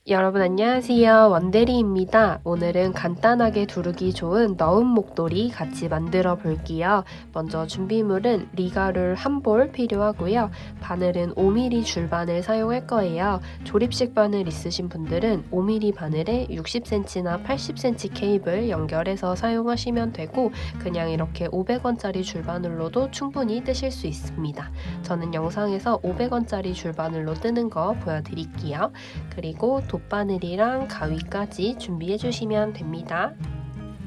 여러분 안녕하세요. 원대리입니다. 오늘은 간단하게 두르기 좋은 너은 목도리 같이 만들어 볼게요. 먼저 준비물은 리가룰 한 볼 필요하고요. 바늘은 5mm 줄바늘 사용할 거예요. 조립식 바늘 있으신 분들은 5mm 바늘에 60cm나 80cm 케이블 연결해서 사용하시면 되고 그냥 이렇게 500원짜리 줄바늘로도 충분히 뜨실 수 있습니다. 저는 영상에서 500원짜리 줄바늘로 뜨는 거 보여드릴게요. 그리고 돗바늘이랑 가위까지 준비해 주시면 됩니다.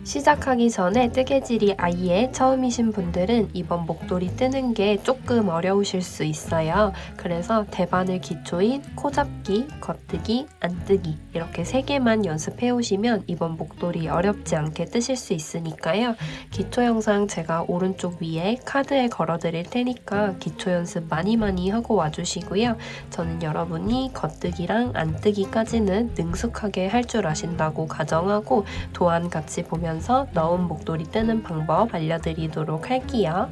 시작하기 전에 뜨개질이 아예 처음이신 분들은 이번 목도리 뜨는 게 조금 어려우실 수 있어요. 그래서 대바늘 기초인 코잡기, 겉뜨기, 안뜨기 이렇게 3개만 연습해 오시면 이번 목도리 어렵지 않게 뜨실 수 있으니까요. 기초 영상 제가 오른쪽 위에 카드에 걸어 드릴 테니까 기초 연습 많이 하고 와주시고요. 저는 여러분이 겉뜨기랑 안뜨기까지는 능숙하게 할 줄 아신다고 가정하고 도안 같이 보면서 너은 목도리 뜨는 방법 알려드리도록 할게요.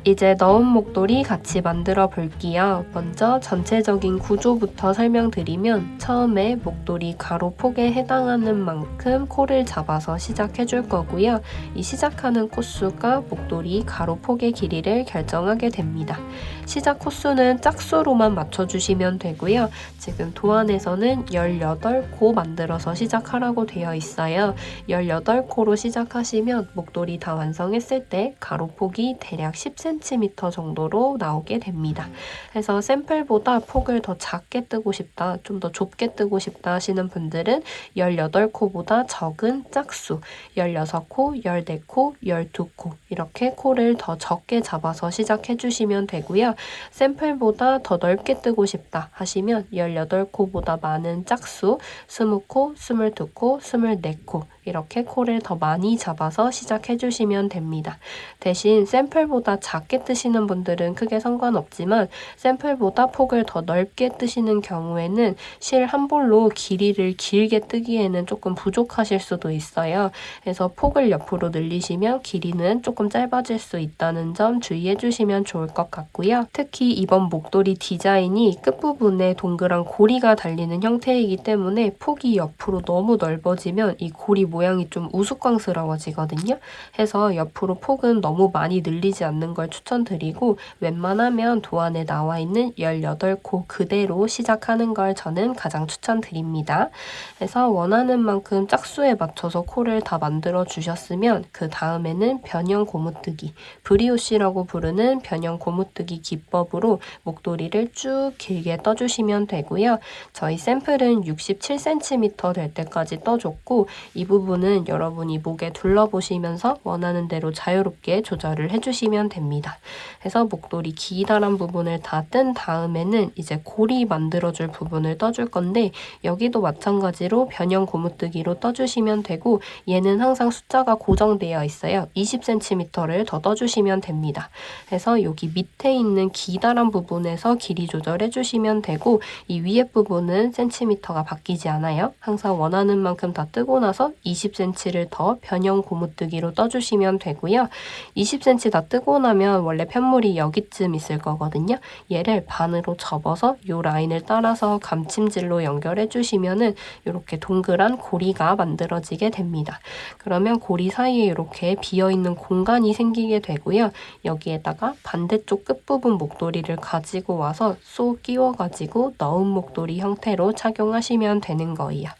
이제 너은 목도리 같이 만들어 볼게요. 먼저 전체적인 구조부터 설명드리면 처음에 목도리 가로 폭에 해당하는 만큼 코를 잡아서 시작해 줄 거고요. 이 시작하는 코수가 목도리 가로 폭의 길이를 결정하게 됩니다. 시작 코수는 짝수로만 맞춰주시면 되고요. 지금 도안에서는 18코 만들어서 시작하라고 되어 있어요. 18코로 시작하시면 목도리 다 완성했을 때 가로 폭이 대략 10cm 정도로 나오게 됩니다. 그래서 샘플보다 폭을 더 작게 뜨고 싶다, 좀 더 좁게 뜨고 싶다 하시는 분들은 18코보다 적은 짝수 16코, 14코, 12코 이렇게 코를 더 적게 잡아서 시작해 주시면 되고요. 샘플보다 더 넓게 뜨고 싶다 하시면 18코보다 많은 짝수 20코, 22코, 24코 이렇게 코를 더 많이 잡아서 시작해 주시면 됩니다. 대신 샘플보다 작게 뜨시는 분들은 크게 상관없지만 샘플보다 폭을 더 넓게 뜨시는 경우에는 실 한 볼로 길이를 길게 뜨기에는 조금 부족하실 수도 있어요. 그래서 폭을 옆으로 늘리시면 길이는 조금 짧아질 수 있다는 점 주의해 주시면 좋을 것 같고요. 특히 이번 목도리 디자인이 끝부분에 동그란 고리가 달리는 형태이기 때문에 폭이 옆으로 너무 넓어지면 이 고리 모양이 좀 우스꽝스러워지거든요. 해서 옆으로 폭은 너무 많이 늘리지 않는 걸 추천드리고 웬만하면 도안에 나와 있는 18코 그대로 시작하는 걸 저는 가장 추천드립니다. 그래서 원하는 만큼 짝수에 맞춰서 코를 다 만들어 주셨으면 그 다음에는 변형 고무뜨기, 브리오시라고 부르는 변형 고무뜨기 기법으로 목도리를 쭉 길게 떠주시면 되고요. 저희 샘플은 67cm 될 때까지 떠줬고 이 부분은 여러분이 목에 둘러보시면서 원하는 대로 자유롭게 조절을 해주시면 됩니다. 그래서 목도리 기다란 부분을 다 뜬 다음에는 이제 고리 만들어줄 부분을 떠줄 건데 여기도 마찬가지로 변형 고무뜨기로 떠주시면 되고 얘는 항상 숫자가 고정되어 있어요. 20cm를 더 떠주시면 됩니다. 그래서 여기 밑에 있는 기다란 부분에서 길이 조절해 주시면 되고 이 위에 부분은 센티미터가 바뀌지 않아요. 항상 원하는 만큼 다 뜨고 나서 20cm를 더 변형 고무뜨기로 떠주시면 되고요. 20cm 다 뜨고 나면 원래 편물이 여기쯤 있을 거거든요. 얘를 반으로 접어서 이 라인을 따라서 감침질로 연결해 주시면은 이렇게 동그란 고리가 만들어지게 됩니다. 그러면 고리 사이에 이렇게 비어있는 공간이 생기게 되고요. 여기에다가 반대쪽 끝부분 목도리를 가지고 와서 쏙 끼워가지고 너은 목도리 형태로 착용하시면 되는 거예요.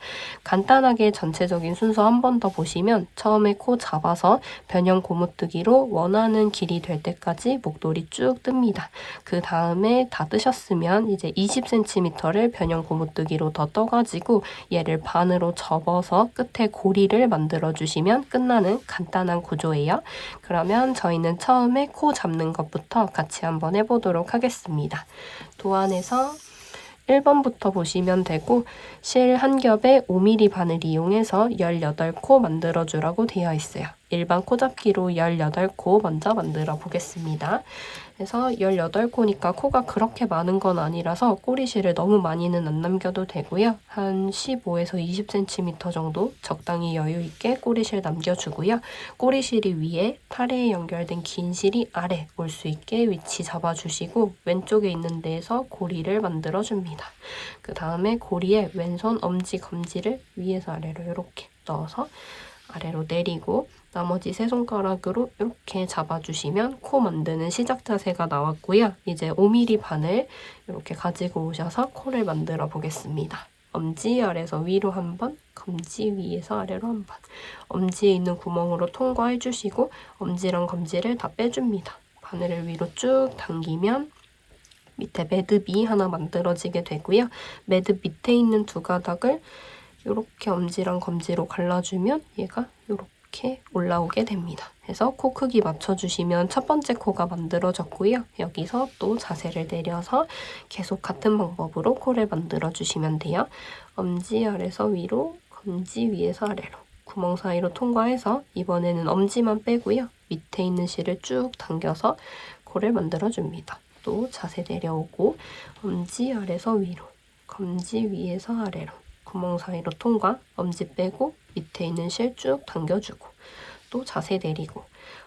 간단하게 전체적인 순서 한 번 더 보시면 처음에 코 잡아서 변형 고무뜨기로 원하는 길이 될 때까지 목도리 쭉 뜹니다. 그 다음에 다 뜨셨으면 이제 20cm를 변형 고무뜨기로 더 떠가지고 얘를 반으로 접어서 끝에 고리를 만들어 주시면 끝나는 간단한 구조예요. 그러면 저희는 처음에 코 잡는 것부터 같이 한번 해보도록 하겠습니다. 도안에서 1번부터 보시면 되고 실 한 겹에 5mm 바늘 이용해서 18코 만들어주라고 되어 있어요. 일반 코잡기로 18코 먼저 만들어 보겠습니다. 그래서 18코니까 코가 그렇게 많은 건 아니라서 꼬리실을 너무 많이는 안 남겨도 되고요. 한 15에서 20cm 정도 적당히 여유 있게 꼬리실 남겨주고요. 꼬리실이 위에 팔에 연결된 긴 실이 아래 올 수 있게 위치 잡아주시고 왼쪽에 있는 데에서 고리를 만들어줍니다. 그 다음에 고리에 왼손 엄지, 검지를 위에서 아래로 이렇게 넣어서 아래로 내리고 나머지 세 손가락으로 이렇게 잡아주시면 코 만드는 시작 자세가 나왔고요. 이제 5mm 바늘 이렇게 가지고 오셔서 코를 만들어 보겠습니다. 엄지 아래에서 위로 한 번, 검지 위에서 아래로 한 번. 엄지에 있는 구멍으로 통과해 주시고 엄지랑 검지를 다 빼줍니다. 바늘을 위로 쭉 당기면 밑에 매듭이 하나 만들어지게 되고요. 매듭 밑에 있는 두 가닥을 이렇게 엄지랑 검지로 갈라주면 얘가 이렇게 올라오게 됩니다. 그래서 코 크기 맞춰주시면 첫 번째 코가 만들어졌고요. 여기서 또 자세를 내려서 계속 같은 방법으로 코를 만들어주시면 돼요. 엄지 아래에서 위로, 검지 위에서 아래로 구멍 사이로 통과해서 이번에는 엄지만 빼고요. 밑에 있는 실을 쭉 당겨서 코를 만들어줍니다. 또 자세 내려오고 엄지 아래에서 위로, 검지 위에서 아래로 구멍 사이로 통과, 엄지 빼고 밑에 있는 실 쭉 당겨주고 또 자세 내리고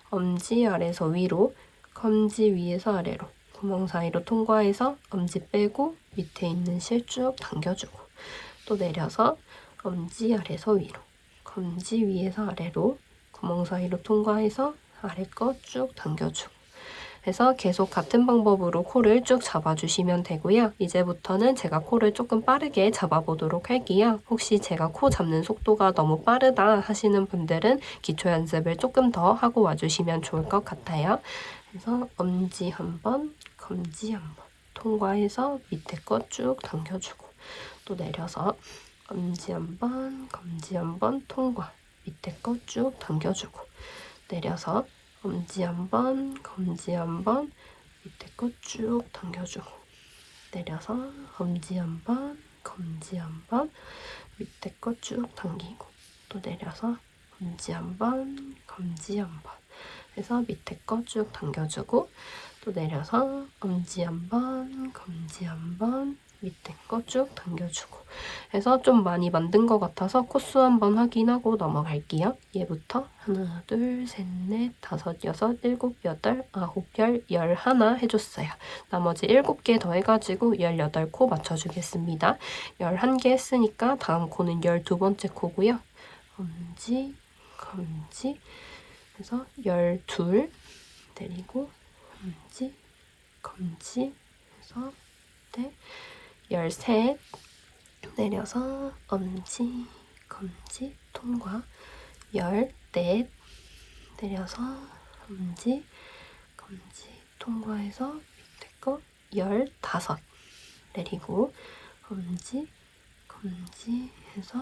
엄지 아래에서 위로, 검지 위에서 아래로 구멍 사이로 통과해서 엄지 빼고 밑에 있는 실 쭉 당겨주고 또 내려서 엄지 아래에서 위로, 검지 위에서 아래로 구멍 사이로 통과해서 아래 거 쭉 당겨주고 해서 계속 같은 방법으로 코를 쭉 잡아주시면 되고요. 이제부터는 제가 코를 조금 빠르게 잡아보도록 할게요. 혹시 제가 코 잡는 속도가 너무 빠르다 하시는 분들은 기초 연습을 조금 더 하고 와주시면 좋을 것 같아요. 그래서 엄지 한 번, 검지 한 번 통과해서 밑에 거 쭉 당겨주고 또 내려서 엄지 한 번, 검지 한 번 통과, 밑에 거 쭉 당겨주고 내려서 엄지 한 번, 검지 한 번, 밑에 거 쭉 당겨주고 내려서 엄지 한 번, 검지 한 번, 밑에 거 쭉 당기고 또 내려서 엄지 한 번, 검지 한 번 해서 밑에 거 쭉 당겨주고 또 내려서 엄지 한 번, 검지 한 번, 밑에 거 쭉 당겨주고 해서 좀 많이 만든 것 같아서 코수 한번 확인하고 넘어갈게요. 얘부터 하나, 둘, 셋, 넷, 다섯, 여섯, 일곱, 여덟, 아홉, 열, 11 해줬어요. 나머지 7개 더 해가지고 18코 맞춰주겠습니다. 11개 했으니까 다음 코는 12번째 코고요. 엄지, 검지 해서 12 내리고 엄지, 검지 해서 네, 13 내려서 엄지, 검지 통과 14 내려서 엄지, 검지 통과해서 밑에 거 15 내리고 엄지, 검지 해서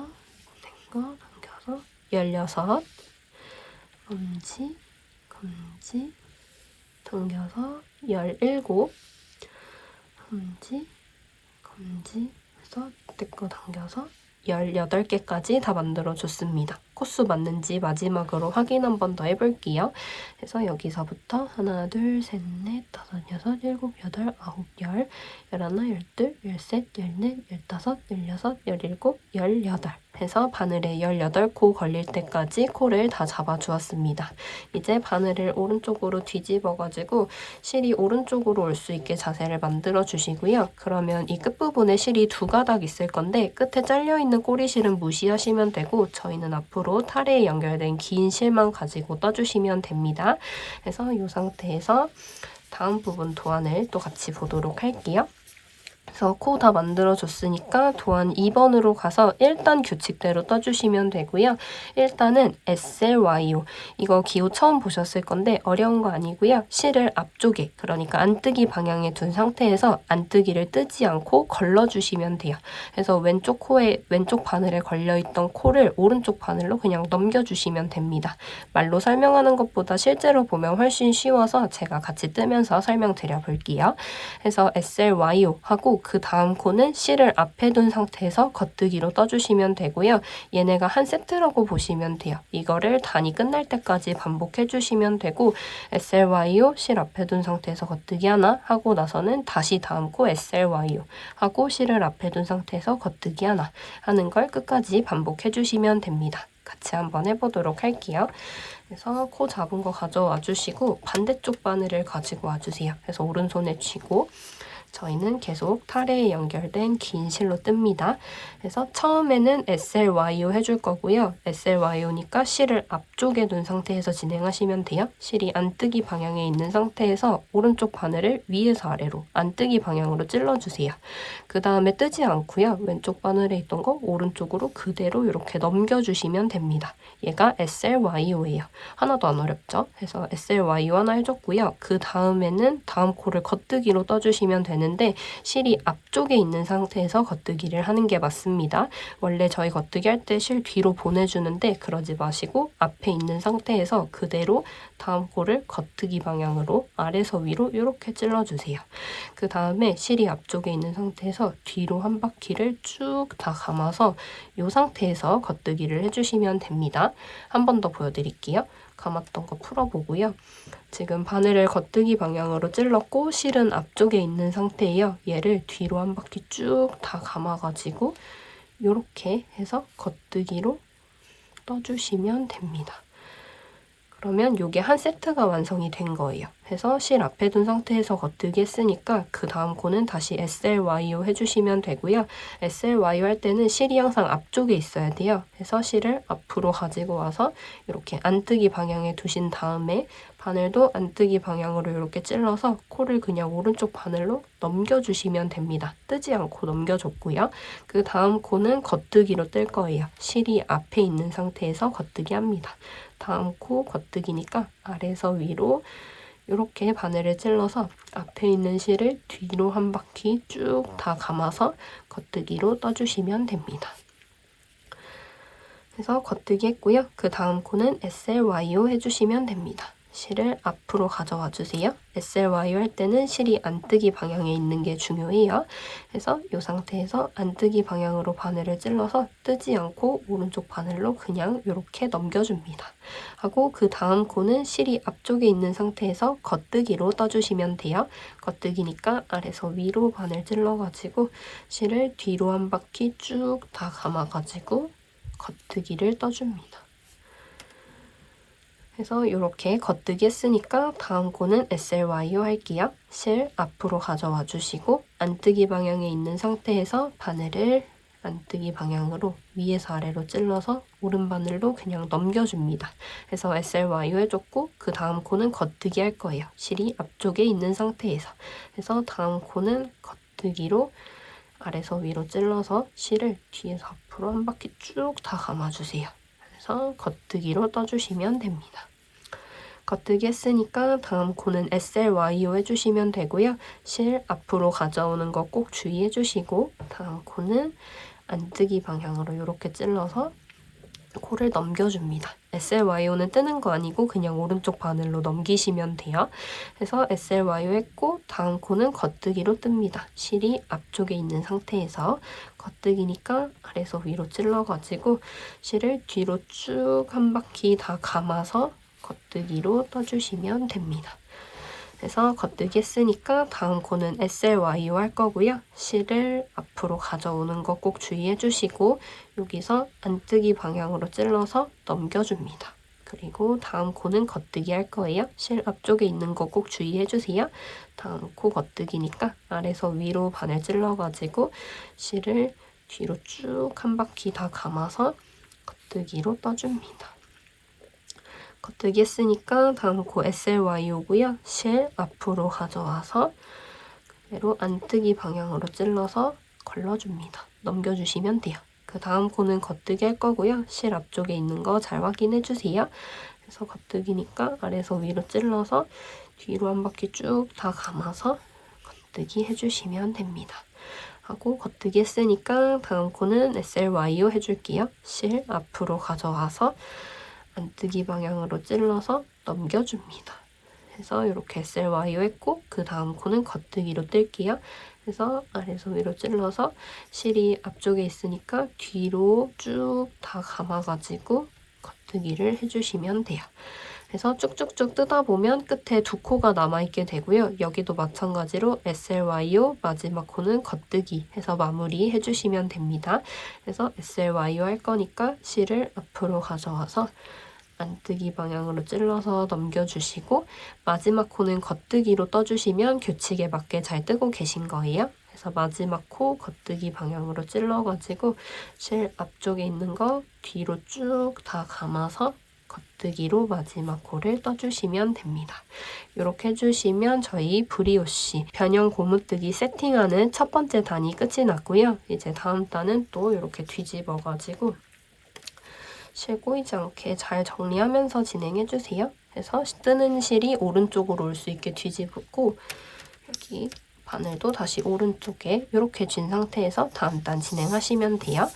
밑에 거 당겨서 16 엄지, 검지 당겨서 17 엄지, 검지 해서 밑에 거 당겨서 18개까지 다 만들어줬습니다. 코수 맞는지 마지막으로 확인 한 번 더 해볼게요. 그래서 여기서부터 하나, 둘, 셋, 넷, 다섯, 여섯, 일곱, 여덟, 아홉, 열, 열하나, 열둘, 열셋, 열넷, 열다섯, 열여섯, 열일곱, 18 해서 바늘에 18코 걸릴 때까지 코를 다 잡아주었습니다. 이제 바늘을 오른쪽으로 뒤집어가지고 실이 오른쪽으로 올 수 있게 자세를 만들어 주시고요. 그러면 이 끝부분에 실이 두 가닥 있을 건데 끝에 잘려있는 꼬리실은 무시하시면 되고 저희는 앞으로 탈에 연결된 긴 실만 가지고 떠주시면 됩니다. 그래서 이 상태에서 다음 부분 도안을 또 같이 보도록 할게요. 그래서 코 다 만들어줬으니까 도안 2번으로 가서 일단 규칙대로 떠주시면 되고요. 일단은 SLYO 이거 기호 처음 보셨을 건데 어려운 거 아니고요. 실을 앞쪽에 그러니까 안뜨기 방향에 둔 상태에서 안뜨기를 뜨지 않고 걸러주시면 돼요. 그래서 왼쪽 코에 왼쪽 바늘에 걸려있던 코를 오른쪽 바늘로 그냥 넘겨주시면 됩니다. 말로 설명하는 것보다 실제로 보면 훨씬 쉬워서 제가 같이 뜨면서 설명드려 볼게요. 그래서 SLYO 하고 하고 그 다음 코는 실을 앞에 둔 상태에서 겉뜨기로 떠주시면 되고요. 얘네가 한 세트라고 보시면 돼요. 이거를 단이 끝날 때까지 반복해 주시면 되고 SLYO 실 앞에 둔 상태에서 겉뜨기 하나 하고 나서는 다시 다음 코 SLYO 하고 실을 앞에 둔 상태에서 겉뜨기 하나 하는 걸 끝까지 반복해 주시면 됩니다. 같이 한번 해보도록 할게요. 그래서 코 잡은 거 가져와 주시고 반대쪽 바늘을 가지고 와주세요. 그래서 오른손에 쥐고 저희는 계속 타래에 연결된 긴 실로 뜹니다. 그래서 처음에는 SLYO 해줄 거고요. SLYO니까 실을 앞쪽에 둔 상태에서 진행하시면 돼요. 실이 안뜨기 방향에 있는 상태에서 오른쪽 바늘을 위에서 아래로 안뜨기 방향으로 찔러주세요. 그 다음에 뜨지 않고요. 왼쪽 바늘에 있던 거 오른쪽으로 그대로 이렇게 넘겨주시면 됩니다. 얘가 SLYO예요. 하나도 안 어렵죠? 그래서 SLYO 하나 해줬고요. 그 다음에는 다음 코를 겉뜨기로 떠주시면 되는데 실이 앞쪽에 있는 상태에서 겉뜨기를 하는 게 맞습니다. 원래 저희 겉뜨기 할 때 실 뒤로 보내주는데 그러지 마시고 앞에 있는 상태에서 그대로 다음 코를 겉뜨기 방향으로 아래서 위로 이렇게 찔러주세요. 그 다음에 실이 앞쪽에 있는 상태에서 뒤로 한 바퀴를 쭉 다 감아서 이 상태에서 겉뜨기를 해주시면 됩니다. 한 번 더 보여드릴게요. 감았던 거 풀어보고요. 지금 바늘을 겉뜨기 방향으로 찔렀고 실은 앞쪽에 있는 상태예요. 얘를 뒤로 한 바퀴 쭉 다 감아가지고 이렇게 해서 겉뜨기로 떠주시면 됩니다. 그러면 이게 한 세트가 완성이 된 거예요. 그래서 실 앞에 둔 상태에서 겉뜨기 했으니까 그 다음 코는 다시 SLYO 해주시면 되고요. SLYO 할 때는 실이 항상 앞쪽에 있어야 돼요. 그래서 실을 앞으로 가지고 와서 이렇게 안뜨기 방향에 두신 다음에 바늘도 안뜨기 방향으로 이렇게 찔러서 코를 그냥 오른쪽 바늘로 넘겨주시면 됩니다. 뜨지 않고 넘겨줬고요. 그 다음 코는 겉뜨기로 뜰 거예요. 실이 앞에 있는 상태에서 겉뜨기 합니다. 다음 코 겉뜨기니까 아래에서 위로 이렇게 바늘을 찔러서 앞에 있는 실을 뒤로 한 바퀴 쭉 다 감아서 겉뜨기로 떠주시면 됩니다. 그래서 겉뜨기 했고요. 그 다음 코는 SLYO 해주시면 됩니다. 실을 앞으로 가져와 주세요. SLYO 할 때는 실이 안뜨기 방향에 있는 게 중요해요. 그래서 이 상태에서 안뜨기 방향으로 바늘을 찔러서 뜨지 않고 오른쪽 바늘로 그냥 이렇게 넘겨줍니다. 하고 그 다음 코는 실이 앞쪽에 있는 상태에서 겉뜨기로 떠주시면 돼요. 겉뜨기니까 아래서 위로 바늘 찔러가지고 실을 뒤로 한 바퀴 쭉 다 감아가지고 겉뜨기를 떠줍니다. 그래서 이렇게 겉뜨기 했으니까 다음 코는 SLYO 할게요. 실 앞으로 가져와 주시고 안뜨기 방향에 있는 상태에서 바늘을 안뜨기 방향으로 위에서 아래로 찔러서 오른바늘로 그냥 넘겨줍니다. 그래서 SLYO 해줬고 그 다음 코는 겉뜨기 할 거예요. 실이 앞쪽에 있는 상태에서. 그래서 다음 코는 겉뜨기로 아래서 위로 찔러서 실을 뒤에서 앞으로 한 바퀴 쭉 다 감아주세요. 그래서 겉뜨기로 떠주시면 됩니다. 겉뜨기 했으니까 다음 코는 SLYO 해주시면 되고요. 실 앞으로 가져오는 거 꼭 주의해 주시고 다음 코는 안뜨기 방향으로 이렇게 찔러서 코를 넘겨줍니다. SLYO는 뜨는 거 아니고 그냥 오른쪽 바늘로 넘기시면 돼요. 그래서 SLYO 했고 다음 코는 겉뜨기로 뜹니다. 실이 앞쪽에 있는 상태에서 겉뜨기니까 아래서 위로 찔러가지고 실을 뒤로 쭉 한 바퀴 다 감아서 겉뜨기로 떠주시면 됩니다. 그래서 겉뜨기 했으니까 다음 코는 SLYO 할 거고요. 실을 앞으로 가져오는 거 꼭 주의해 주시고 여기서 안뜨기 방향으로 찔러서 넘겨줍니다. 그리고 다음 코는 겉뜨기 할 거예요. 실 앞쪽에 있는 거 꼭 주의해 주세요. 다음 코 겉뜨기니까 아래서 위로 바늘 찔러가지고 실을 뒤로 쭉 한 바퀴 다 감아서 겉뜨기로 떠줍니다. 겉뜨기 했으니까 다음 코 SLYO고요. 실 앞으로 가져와서 그대로 안뜨기 방향으로 찔러서 걸러줍니다. 넘겨주시면 돼요. 그 다음 코는 겉뜨기 할 거고요. 실 앞쪽에 있는 거 잘 확인해 주세요. 그래서 겉뜨기니까 아래서 위로 찔러서 뒤로 한 바퀴 쭉 다 감아서 겉뜨기 해주시면 됩니다. 하고 겉뜨기 했으니까 다음 코는 SLYO 해줄게요. 실 앞으로 가져와서 안뜨기 방향으로 찔러서 넘겨줍니다. 그래서 이렇게 SLYO 했고 그 다음 코는 겉뜨기로 뜰게요. 그래서 아래에서 위로 찔러서 실이 앞쪽에 있으니까 뒤로 쭉 다 감아가지고 겉뜨기를 해주시면 돼요. 그래서 쭉쭉쭉 뜯다 보면 끝에 두 코가 남아있게 되고요. 여기도 마찬가지로 SLYO 마지막 코는 겉뜨기 해서 마무리 해주시면 됩니다. 그래서 SLYO 할 거니까 실을 앞으로 가져와서 안뜨기 방향으로 찔러서 넘겨주시고 마지막 코는 겉뜨기로 떠주시면 규칙에 맞게 잘 뜨고 계신 거예요. 그래서 마지막 코 겉뜨기 방향으로 찔러가지고 실 앞쪽에 있는 거 뒤로 쭉 다 감아서 겉뜨기로 마지막 코를 떠주시면 됩니다. 이렇게 해주시면 저희 브리오시 변형 고무뜨기 세팅하는 첫 번째 단이 끝이 났고요. 이제 다음 단은 또 이렇게 뒤집어가지고 실 꼬이지 않게 잘 정리하면서 진행해주세요. 그래서 뜨는 실이 오른쪽으로 올 수 있게 뒤집고 여기 바늘도 다시 오른쪽에 이렇게 쥔 상태에서 다음 단 진행하시면 돼요.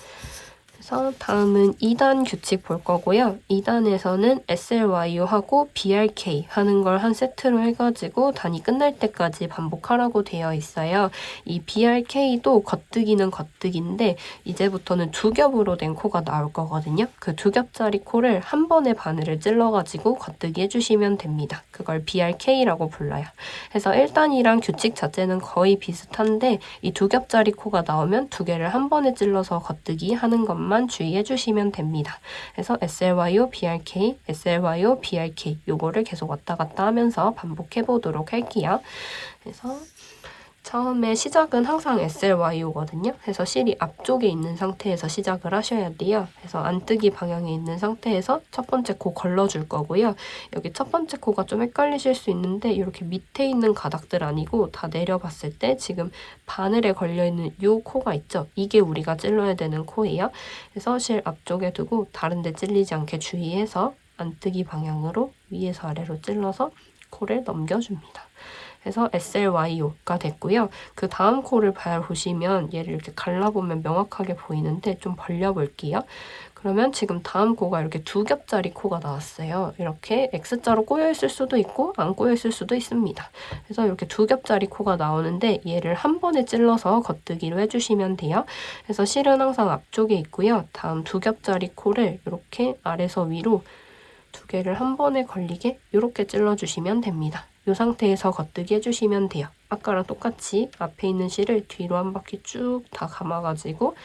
그래서 다음은 2단 규칙 볼 거고요. 2단에서는 SLYO하고 BRK 하는 걸 한 세트로 해가지고 단이 끝날 때까지 반복하라고 되어 있어요. 이 BRK도 겉뜨기는 겉뜨기인데 이제부터는 두 겹으로 된 코가 나올 거거든요. 그 두 겹짜리 코를 한 번에 바늘을 찔러가지고 겉뜨기 해주시면 됩니다. 그걸 BRK라고 불러요. 그래서 1단이랑 규칙 자체는 거의 비슷한데 이 두 겹짜리 코가 나오면 두 개를 한 번에 찔러서 겉뜨기 하는 것만 주의해 주시면 됩니다. 그래서 SLYO, BRK, SLYO, BRK 요거를 계속 왔다 갔다 하면서 반복해 보도록 할게요. 그래서 처음에 시작은 항상 SLYO거든요. 그래서 실이 앞쪽에 있는 상태에서 시작을 하셔야 돼요. 그래서 안뜨기 방향에 있는 상태에서 첫 번째 코 걸러줄 거고요. 여기 첫 번째 코가 좀 헷갈리실 수 있는데 이렇게 밑에 있는 가닥들 아니고 다 내려봤을 때 지금 바늘에 걸려있는 이 코가 있죠. 이게 우리가 찔러야 되는 코예요. 그래서 실 앞쪽에 두고 다른 데 찔리지 않게 주의해서 안뜨기 방향으로 위에서 아래로 찔러서 코를 넘겨줍니다. 그래서 SLYO가 됐고요. 그 다음 코를 보시면 얘를 이렇게 갈라보면 명확하게 보이는데 좀 벌려볼게요. 그러면 지금 다음 코가 이렇게 두 겹짜리 코가 나왔어요. 이렇게 X자로 꼬여있을 수도 있고 안 꼬여있을 수도 있습니다. 그래서 이렇게 두 겹짜리 코가 나오는데 얘를 한 번에 찔러서 겉뜨기로 해주시면 돼요. 그래서 실은 항상 앞쪽에 있고요. 다음 두 겹짜리 코를 이렇게 아래서 위로 두 개를 한 번에 걸리게 이렇게 찔러주시면 됩니다. 이 상태에서 겉뜨기 해주시면 돼요. 아까랑 똑같이 앞에 있는 실을 뒤로 한 바퀴 쭉 다 감아가지고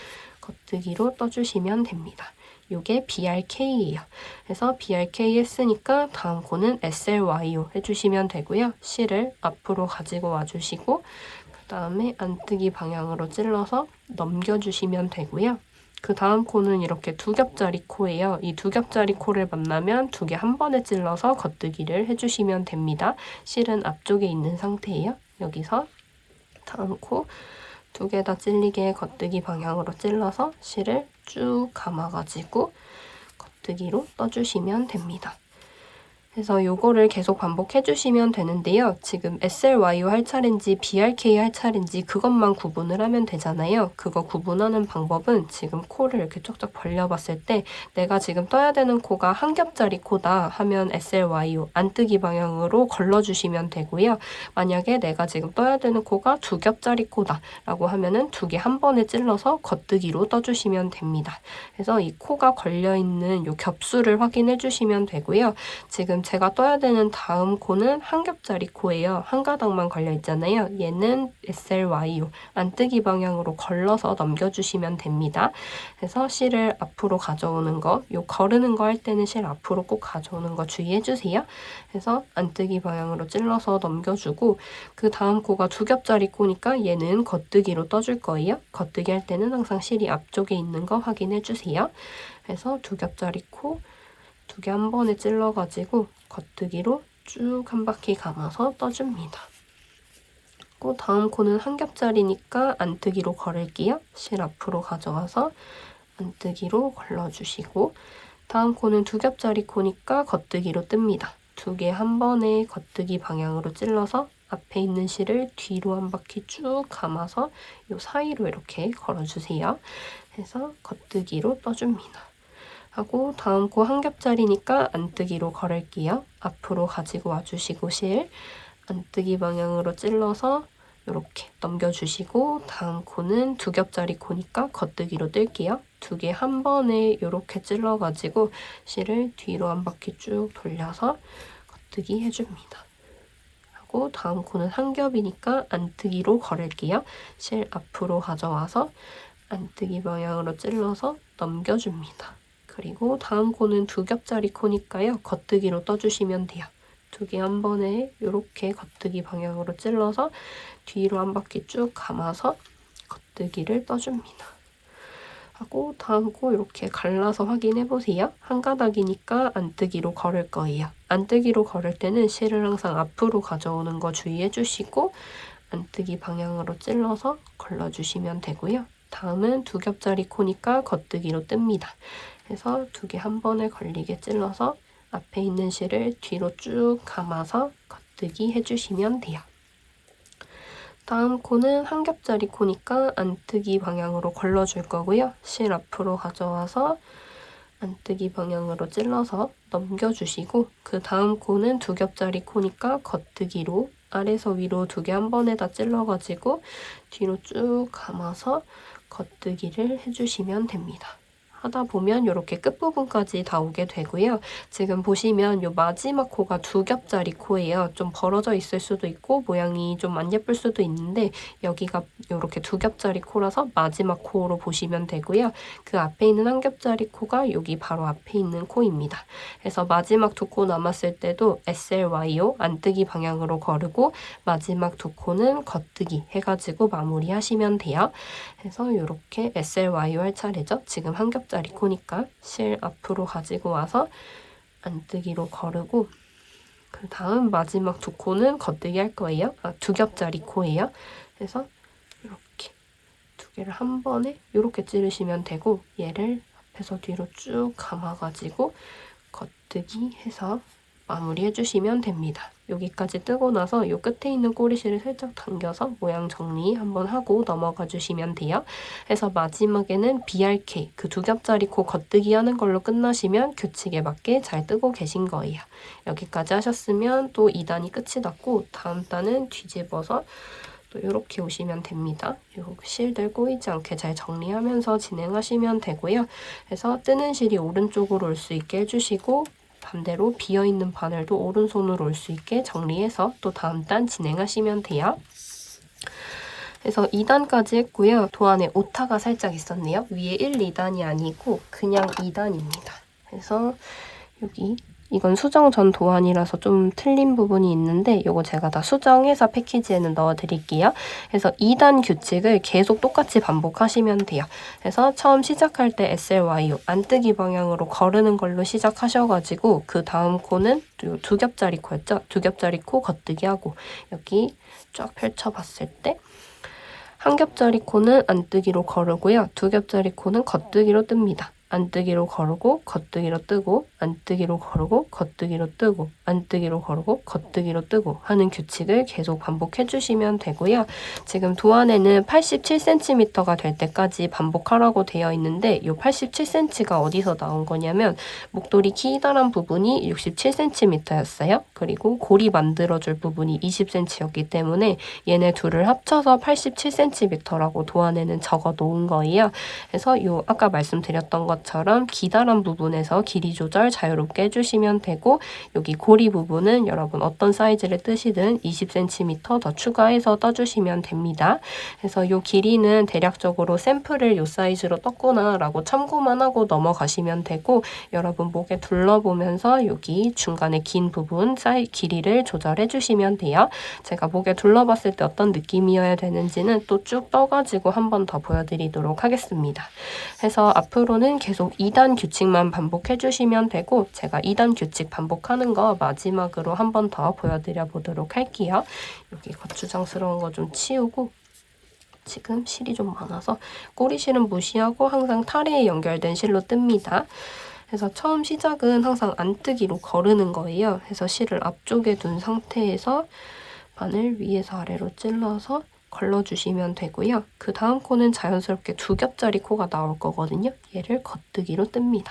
겉뜨기로 떠주시면 됩니다. 이게 BRK예요. 그래서 BRK 했으니까 다음 코는 SLYO 해주시면 되고요. 실을 앞으로 가지고 와주시고 그 다음에 안뜨기 방향으로 찔러서 넘겨주시면 되고요. 그 다음 코는 이렇게 두 겹짜리 코예요. 이 두 겹짜리 코를 만나면 두 개 한 번에 찔러서 겉뜨기를 해주시면 됩니다. 실은 앞쪽에 있는 상태예요. 여기서 다음 코 두 개 다 찔리게 겉뜨기 방향으로 찔러서 실을 쭉 감아가지고 겉뜨기로 떠주시면 됩니다. 그래서 요거를 계속 반복해 주시면 되는데요. 지금 SLYO 할 차례인지 BRK 할 차례인지 그것만 구분을 하면 되잖아요. 그거 구분하는 방법은 지금 코를 이렇게 쫙쫙 벌려봤을 때 내가 지금 떠야 되는 코가 한 겹짜리 코다 하면 SLYO 안뜨기 방향으로 걸러주시면 되고요. 만약에 내가 지금 떠야 되는 코가 두 겹짜리 코다 라고 하면은 두 개 한 번에 찔러서 겉뜨기로 떠주시면 됩니다. 그래서 이 코가 걸려있는 요 겹수를 확인해 주시면 되고요. 지금 제가 떠야 되는 다음 코는 한 겹짜리 코예요. 한 가닥만 걸려 있잖아요. 얘는 SLYO 안뜨기 방향으로 걸러서 넘겨주시면 됩니다. 그래서 실을 앞으로 가져오는 거, 요 거르는 거 할 때는 실 앞으로 꼭 가져오는 거 주의해주세요. 그래서 안뜨기 방향으로 찔러서 넘겨주고 그 다음 코가 두 겹짜리 코니까 얘는 겉뜨기로 떠줄 거예요. 겉뜨기 할 때는 항상 실이 앞쪽에 있는 거 확인해주세요. 그래서 두 겹짜리 코 두 개 한 번에 찔러가지고 겉뜨기로 쭉 한 바퀴 감아서 떠줍니다. 그 다음 코는 한 겹짜리니까 안뜨기로 걸을게요. 실 앞으로 가져와서 안뜨기로 걸러주시고 다음 코는 두 겹짜리 코니까 겉뜨기로 뜹니다. 두 개 한 번에 겉뜨기 방향으로 찔러서 앞에 있는 실을 뒤로 한 바퀴 쭉 감아서 이 사이로 이렇게 걸어주세요. 해서 겉뜨기로 떠줍니다. 하고 다음 코 한 겹짜리니까 안뜨기로 걸을게요. 앞으로 가지고 와주시고 실 안뜨기 방향으로 찔러서 이렇게 넘겨주시고 다음 코는 두 겹짜리 코니까 겉뜨기로 뜰게요. 두 개 한 번에 이렇게 찔러가지고 실을 뒤로 한 바퀴 쭉 돌려서 겉뜨기 해줍니다. 하고 다음 코는 한 겹이니까 안뜨기로 걸을게요. 실 앞으로 가져와서 안뜨기 방향으로 찔러서 넘겨줍니다. 그리고 다음 코는 두 겹짜리 코니까요. 겉뜨기로 떠주시면 돼요. 두 개 한 번에 이렇게 겉뜨기 방향으로 찔러서 뒤로 한 바퀴 쭉 감아서 겉뜨기를 떠줍니다. 하고 다음 코 이렇게 갈라서 확인해 보세요. 한 가닥이니까 안뜨기로 걸을 거예요. 안뜨기로 걸을 때는 실을 항상 앞으로 가져오는 거 주의해 주시고 안뜨기 방향으로 찔러서 걸러주시면 되고요. 다음은 두 겹짜리 코니까 겉뜨기로 뜹니다. 그래서 두 개 한 번에 걸리게 찔러서 앞에 있는 실을 뒤로 쭉 감아서 겉뜨기 해주시면 돼요. 다음 코는 한 겹짜리 코니까 안뜨기 방향으로 걸러줄 거고요. 실 앞으로 가져와서 안뜨기 방향으로 찔러서 넘겨주시고 그 다음 코는 두 겹짜리 코니까 겉뜨기로 아래에서 위로 두 개 한 번에 다 찔러가지고 뒤로 쭉 감아서 겉뜨기를 해주시면 됩니다. 하다 보면 이렇게 끝부분까지 다 오게 되고요. 지금 보시면 이 마지막 코가 두 겹짜리 코예요. 좀 벌어져 있을 수도 있고 모양이 좀 안 예쁠 수도 있는데 여기가 이렇게 두 겹짜리 코라서 마지막 코로 보시면 되고요. 그 앞에 있는 한 겹짜리 코가 여기 바로 앞에 있는 코입니다. 그래서 마지막 두 코 남았을 때도 SLYO 안뜨기 방향으로 거르고 마지막 두 코는 겉뜨기 해가지고 마무리하시면 돼요. 그래서 이렇게 SLYO 할 차례죠. 지금 한 겹짜리 코니까 실 앞으로 가지고 와서 안뜨기로 거르고 그 다음 마지막 두 코는 겉뜨기 할 거예요. 두 겹짜리 코예요. 그래서 이렇게 두 개를 한 번에 이렇게 찌르시면 되고 얘를 앞에서 뒤로 쭉 감아가지고 겉뜨기 해서 마무리 해주시면 됩니다. 여기까지 뜨고 나서 이 끝에 있는 꼬리실을 살짝 당겨서 모양 정리 한번 하고 넘어가 주시면 돼요. 그래서 마지막에는 BRK 그 두 겹짜리 코 겉뜨기 하는 걸로 끝나시면 규칙에 맞게 잘 뜨고 계신 거예요. 여기까지 하셨으면 또 2단이 끝이 났고 다음 단은 뒤집어서 또 이렇게 오시면 됩니다. 요 실들 꼬이지 않게 잘 정리하면서 진행하시면 되고요. 그래서 뜨는 실이 오른쪽으로 올 수 있게 해주시고 반대로 비어있는 바늘도 오른손으로 올 수 있게 정리해서 또 다음 단 진행하시면 돼요. 그래서 2단까지 했고요. 도안에 오타가 살짝 있었네요. 위에 1, 2단이 아니고 그냥 2단입니다. 그래서 여기 이건 수정 전 도안이라서 좀 틀린 부분이 있는데 이거 제가 다 수정해서 패키지에는 넣어드릴게요. 그래서 2단 규칙을 계속 똑같이 반복하시면 돼요. 그래서 처음 시작할 때 SLYO 안뜨기 방향으로 거르는 걸로 시작하셔가지고 그 다음 코는 두 겹짜리 코였죠? 두 겹짜리 코 겉뜨기 하고 여기 쫙 펼쳐봤을 때 한 겹짜리 코는 안뜨기로 거르고요. 두 겹짜리 코는 겉뜨기로 뜹니다. 안뜨기로 거르고 겉뜨기로 뜨고 안뜨기로 거르고 겉뜨기로 뜨고 안뜨기로 거르고 겉뜨기로 뜨고 하는 규칙을 계속 반복해 주시면 되고요. 지금 도안에는 87cm가 될 때까지 반복하라고 되어 있는데 이 87cm가 어디서 나온 거냐면 목도리 기다란 부분이 67cm였어요. 그리고 고리 만들어줄 부분이 20cm였기 때문에 얘네 둘을 합쳐서 87cm라고 도안에는 적어 놓은 거예요. 그래서 요 아까 말씀드렸던 것처럼 기다란 부분에서 길이 조절 자유롭게 해주시면 되고 여기 고리 부분은 여러분 어떤 사이즈를 뜨시든 20cm 더 추가해서 떠주시면 됩니다. 그래서 요 길이는 대략적으로 샘플을 요 사이즈로 떴구나 라고 참고만 하고 넘어가시면 되고 여러분 목에 둘러보면서 여기 중간에 긴 부분 길이를 조절해 주시면 돼요. 제가 목에 둘러봤을 때 어떤 느낌이어야 되는지는 또 쭉 떠가지고 한 번 더 보여드리도록 하겠습니다. 그래서 앞으로는 계속 2단 규칙만 반복해 주시면 되고 제가 2단 규칙 반복하는 거 마지막으로 한 번 더 보여드려 보도록 할게요. 여기 거추장스러운 거 좀 치우고 지금 실이 좀 많아서 꼬리실은 무시하고 항상 타래에 연결된 실로 뜹니다. 그래서 처음 시작은 항상 안뜨기로 거르는 거예요. 그래서 실을 앞쪽에 둔 상태에서 바늘 위에서 아래로 찔러서 걸러주시면 되고요. 그 다음 코는 자연스럽게 두 겹짜리 코가 나올 거거든요. 얘를 겉뜨기로 뜹니다.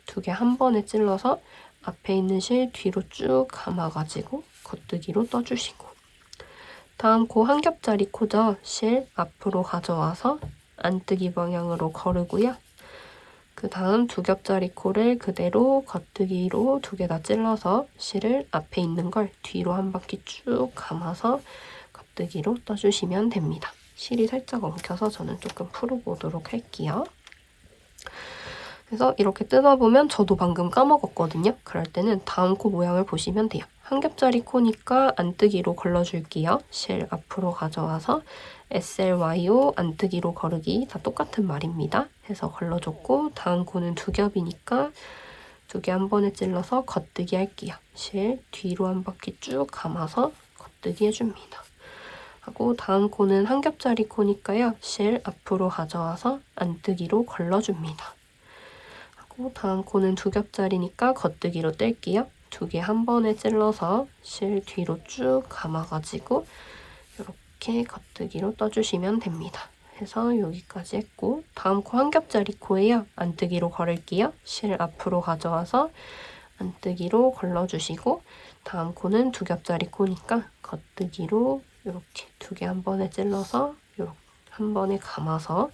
두 개 한 번에 찔러서 앞에 있는 실 뒤로 쭉 감아가지고 겉뜨기로 떠주시고 다음 코 한 겹짜리 코죠. 실 앞으로 가져와서 안뜨기 방향으로 거르고요. 그 다음 두 겹짜리 코를 그대로 겉뜨기로 두 개 다 찔러서 실을 앞에 있는 걸 뒤로 한 바퀴 쭉 감아서 겉뜨기로 떠주시면 됩니다. 실이 살짝 엉켜서 저는 조금 풀어보도록 할게요. 그래서 이렇게 뜯어보면 저도 방금 까먹었거든요. 그럴 때는 다음 코 모양을 보시면 돼요. 한 겹짜리 코니까 안뜨기로 걸러줄게요. 실 앞으로 가져와서 SLYO 안뜨기로 거르기 다 똑같은 말입니다. 해서 걸러줬고 다음 코는 두 겹이니까 두 개 한 번에 찔러서 겉뜨기 할게요. 실 뒤로 한 바퀴 쭉 감아서 겉뜨기 해줍니다. 하고 다음 코는 한 겹짜리 코니까요. 실 앞으로 가져와서 안뜨기로 걸러줍니다. 하고 다음 코는 두 겹짜리니까 겉뜨기로 뗄게요. 두 개 한 번에 찔러서 실 뒤로 쭉 감아가지고 이렇게 겉뜨기로 떠주시면 됩니다. 해서 여기까지 했고 다음 코 한 겹짜리 코예요. 안뜨기로 걸을게요. 실 앞으로 가져와서 안뜨기로 걸러주시고 다음 코는 두 겹짜리 코니까 겉뜨기로 이렇게 두 개 한 번에 찔러서 이렇게 한 번에 감아서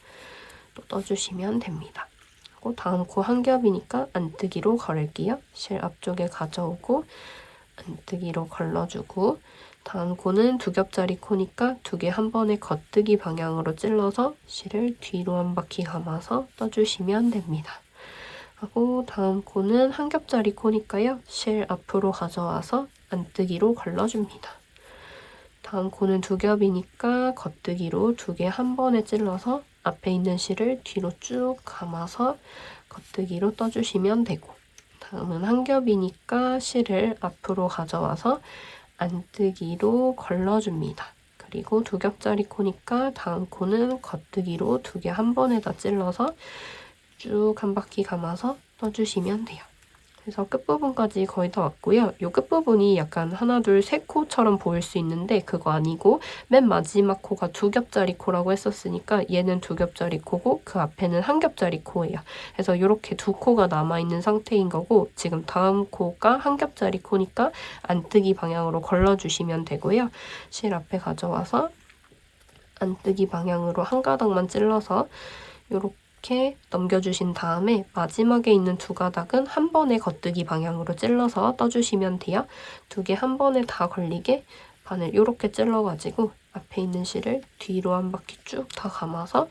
또 떠주시면 됩니다. 다음 코 한 겹이니까 안뜨기로 걸을게요. 실 앞쪽에 가져오고 안뜨기로 걸러주고 다음 코는 두 겹짜리 코니까 두 개 한 번에 겉뜨기 방향으로 찔러서 실을 뒤로 한 바퀴 감아서 떠주시면 됩니다. 하고 다음 코는 한 겹짜리 코니까요. 실 앞으로 가져와서 안뜨기로 걸러줍니다. 다음 코는 두 겹이니까 겉뜨기로 두 개 한 번에 찔러서 앞에 있는 실을 뒤로 쭉 감아서 겉뜨기로 떠주시면 되고 다음은 한 겹이니까 실을 앞으로 가져와서 안뜨기로 걸러줍니다. 그리고 두 겹짜리 코니까 다음 코는 겉뜨기로 두 개 한 번에 다 찔러서 쭉 한 바퀴 감아서 떠주시면 돼요. 그래서 끝부분까지 거의 다 왔고요. 이 끝부분이 약간 하나, 둘, 세 코처럼 보일 수 있는데 그거 아니고 맨 마지막 코가 두 겹짜리 코라고 했었으니까 얘는 두 겹짜리 코고 그 앞에는 한 겹짜리 코예요. 그래서 이렇게 두 코가 남아있는 상태인 거고 지금 다음 코가 한 겹짜리 코니까 안뜨기 방향으로 걸러주시면 되고요. 실 앞에 가져와서 안뜨기 방향으로 한 가닥만 찔러서 이렇게 넘겨주신 다음에 마지막에 있는 두 가닥은 한 번에 겉뜨기 방향으로 찔러서 떠주시면 돼요. 두 개 한 번에 다 걸리게 바늘 이렇게 찔러가지고 앞에 있는 실을 뒤로 한 바퀴 쭉 다 감아서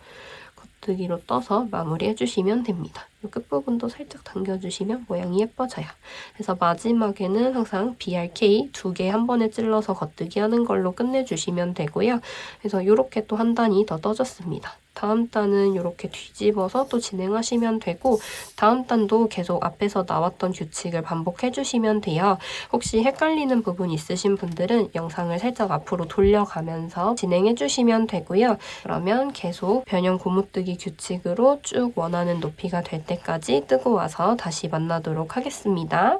겉뜨기로 떠서 마무리해주시면 됩니다. 이 끝부분도 살짝 당겨주시면 모양이 예뻐져요. 그래서 마지막에는 항상 BRK 두 개 한 번에 찔러서 겉뜨기 하는 걸로 끝내주시면 되고요. 그래서 이렇게 또 한 단이 더 떠졌습니다. 다음 단은 이렇게 뒤집어서 또 진행하시면 되고 다음 단도 계속 앞에서 나왔던 규칙을 반복해주시면 돼요. 혹시 헷갈리는 부분 있으신 분들은 영상을 살짝 앞으로 돌려가면서 진행해주시면 되고요. 그러면 계속 변형 고무뜨기 규칙으로 쭉 원하는 높이가 될 때까지 뜨고 와서 다시 만나도록 하겠습니다.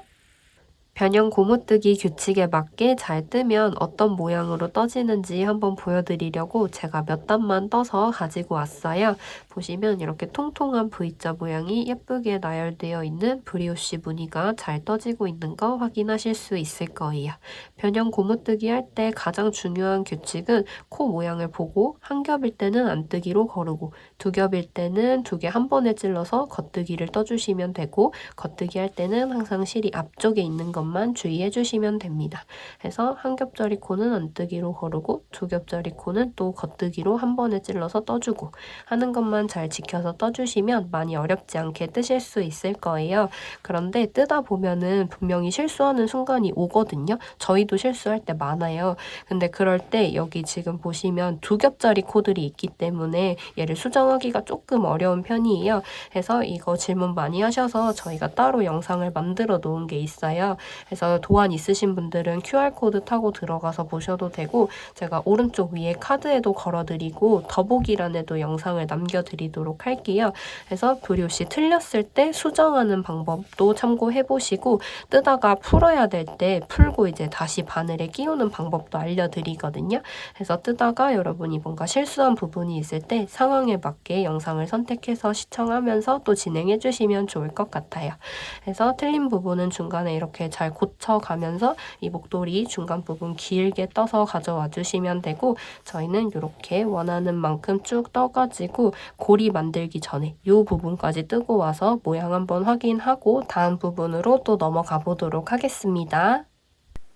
변형 고무뜨기 규칙에 맞게 잘 뜨면 어떤 모양으로 떠지는지 한번 보여드리려고 제가 몇 단만 떠서 가지고 왔어요. 보시면 이렇게 통통한 V자 모양이 예쁘게 나열되어 있는 브리오시 무늬가 잘 떠지고 있는 거 확인하실 수 있을 거예요. 변형 고무뜨기 할 때 가장 중요한 규칙은 코 모양을 보고 한 겹일 때는 안뜨기로 거르고 두 겹일 때는 두 개 한 번에 찔러서 겉뜨기를 떠주시면 되고 겉뜨기 할 때는 항상 실이 앞쪽에 있는 것만 주의해 주시면 됩니다. 그래서 한 겹짜리 코는 안뜨기로 거르고 두 겹짜리 코는 또 겉뜨기로 한 번에 찔러서 떠주고 하는 것만 잘 지켜서 떠주시면 많이 어렵지 않게 뜨실 수 있을 거예요. 그런데 뜨다 보면은 분명히 실수하는 순간이 오거든요. 저희도 실수할 때 많아요. 근데 그럴 때 여기 지금 보시면 두 겹짜리 코들이 있기 때문에 얘를 수정하기가 조금 어려운 편이에요. 그래서 이거 질문 많이 하셔서 저희가 따로 영상을 만들어 놓은 게 있어요. 그래서 도안 있으신 분들은 QR코드 타고 들어가서 보셔도 되고 제가 오른쪽 위에 카드에도 걸어드리고 더보기란에도 영상을 남겨드리도록 할게요. 그래서 브리오시 틀렸을 때 수정하는 방법도 참고해보시고 뜨다가 풀어야 될 때 풀고 이제 다시 바늘에 끼우는 방법도 알려드리거든요. 그래서 뜨다가 여러분이 뭔가 실수한 부분이 있을 때 상황에 맞게 영상을 선택해서 시청하면서 또 진행해주시면 좋을 것 같아요. 그래서 틀린 부분은 중간에 이렇게 잘 잘 고쳐가면서 이 목도리 중간 부분 길게 떠서 가져와 주시면 되고, 저희는 이렇게 원하는 만큼 쭉 떠가지고 고리 만들기 전에 이 부분까지 뜨고 와서 모양 한번 확인하고 다음 부분으로 또 넘어가 보도록 하겠습니다.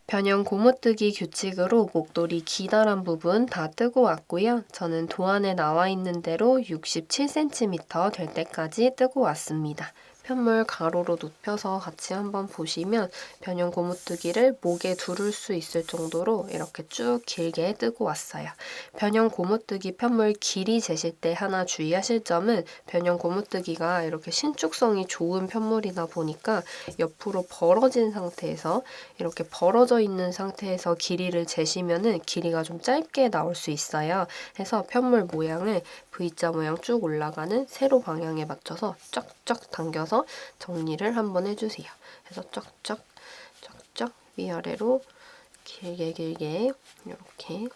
변형 고무뜨기 규칙으로 목도리 기다란 부분 다 뜨고 왔고요. 저는 도안에 나와 있는 대로 67cm 될 때까지 뜨고 왔습니다. 편물 가로로 눕혀서 같이 한번 보시면 변형 고무뜨기를 목에 두를 수 있을 정도로 이렇게 쭉 길게 뜨고 왔어요. 변형 고무뜨기 편물 길이 재실 때 하나 주의하실 점은 변형 고무뜨기가 이렇게 신축성이 좋은 편물이다 보니까 옆으로 벌어진 상태에서 이렇게 벌어져 있는 상태에서 길이를 재시면은 길이가 좀 짧게 나올 수 있어요. 해서 편물 모양을 V자 모양 쭉 올라가는 세로 방향에 맞춰서 쫙쫙 당겨서 정리를 한번 해주세요. 그래서 쫙쫙 위아래로 길게 이렇게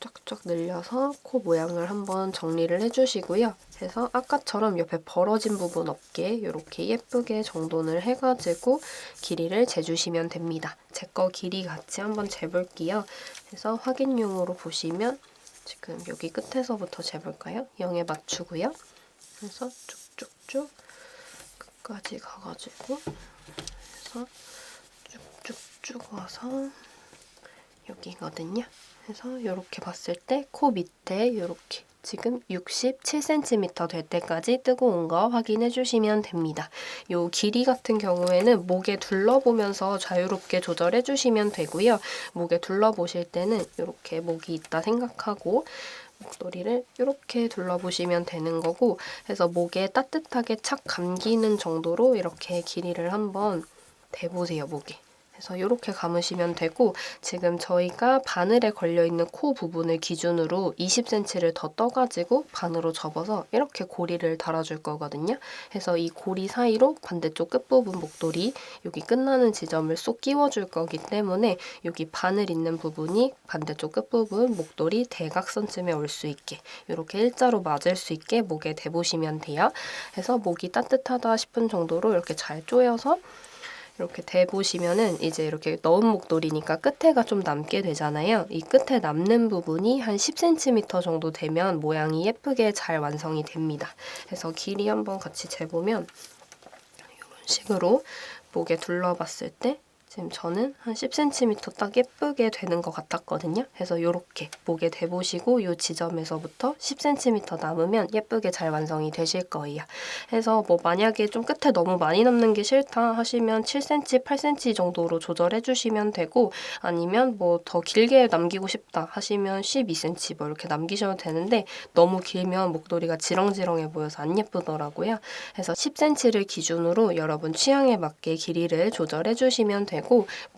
쫙쫙 늘려서 코 모양을 한번 정리를 해주시고요. 그래서 아까처럼 옆에 벌어진 부분 없게 이렇게 예쁘게 정돈을 해가지고 길이를 재주시면 됩니다. 제 거 길이 같이 한번 재볼게요. 그래서 확인용으로 보시면 지금 여기 끝에서부터 재볼까요? 0에 맞추고요. 그래서 쭉쭉쭉 끝까지 가가지고 그래서 쭉쭉쭉 와서 여기거든요. 그래서 이렇게 봤을 때 코 밑에 이렇게 지금 67cm 될 때까지 뜨고 온 거 확인해 주시면 됩니다. 요 길이 같은 경우에는 목에 둘러보면서 자유롭게 조절해 주시면 되고요. 목에 둘러보실 때는 이렇게 목이 있다 생각하고 목도리를 이렇게 둘러보시면 되는 거고, 그래서 목에 따뜻하게 착 감기는 정도로 이렇게 길이를 한번 대보세요, 목에. 그래서 이렇게 감으시면 되고, 지금 저희가 바늘에 걸려있는 코 부분을 기준으로 20cm를 더 떠가지고 반으로 접어서 이렇게 고리를 달아줄 거거든요. 그래서 이 고리 사이로 반대쪽 끝부분 목도리 여기 끝나는 지점을 쏙 끼워줄 거기 때문에 여기 바늘 있는 부분이 반대쪽 끝부분 목도리 대각선쯤에 올 수 있게 이렇게 일자로 맞을 수 있게 목에 대보시면 돼요. 그래서 목이 따뜻하다 싶은 정도로 이렇게 잘 조여서 이렇게 대보시면은 이제 이렇게 넣은 목도리니까 끝에가 좀 남게 되잖아요. 이 끝에 남는 부분이 한 10cm 정도 되면 모양이 예쁘게 잘 완성이 됩니다. 그래서 길이 한번 같이 재보면 이런 식으로 목에 둘러봤을 때 지금 저는 한 10cm 딱 예쁘게 되는 것 같았거든요. 그래서 이렇게 목에 대보시고 이 지점에서부터 10cm 남으면 예쁘게 잘 완성이 되실 거예요. 그래서 뭐 만약에 좀 끝에 너무 많이 남는 게 싫다 하시면 7cm, 8cm 정도로 조절해 주시면 되고, 아니면 뭐 더 길게 남기고 싶다 하시면 12cm 뭐 이렇게 남기셔도 되는데 너무 길면 목도리가 지렁지렁해 보여서 안 예쁘더라고요. 그래서 10cm를 기준으로 여러분 취향에 맞게 길이를 조절해 주시면 되고,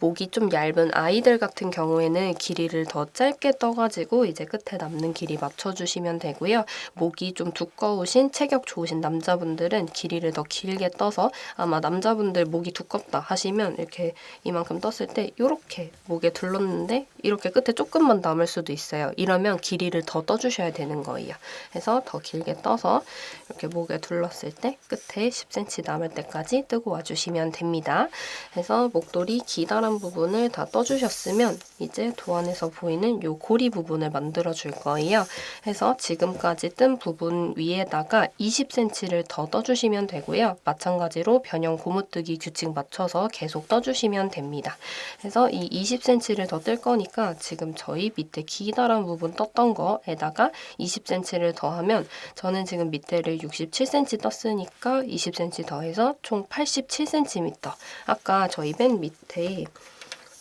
목이 좀 얇은 아이들 같은 경우에는 길이를 더 짧게 떠가지고 이제 끝에 남는 길이 맞춰주시면 되고요. 목이 좀 두꺼우신 체격 좋으신 남자분들은 길이를 더 길게 떠서, 아마 남자분들 목이 두껍다 하시면 이렇게 이만큼 떴을 때 이렇게 목에 둘렀는데 이렇게 끝에 조금만 남을 수도 있어요. 이러면 길이를 더 떠주셔야 되는 거예요. 그래서 더 길게 떠서 이렇게 목에 둘렀을 때 끝에 10cm 남을 때까지 뜨고 와주시면 됩니다. 그래서 목도리 기다란 부분을 다 떠주셨으면 이제 도안에서 보이는 요 고리 부분을 만들어 줄 거예요. 그래서 지금까지 뜬 부분 위에다가 20cm를 더 떠주시면 되고요. 마찬가지로 변형 고무뜨기 규칙 맞춰서 계속 떠주시면 됩니다. 그래서 이 20cm를 더 뜰 거니까 지금 저희 밑에 기다란 부분 떴던 거에다가 20cm를 더하면, 저는 지금 밑에를 67cm 떴으니까 20cm 더해서 총 87cm. 아까 저희 맨 밑에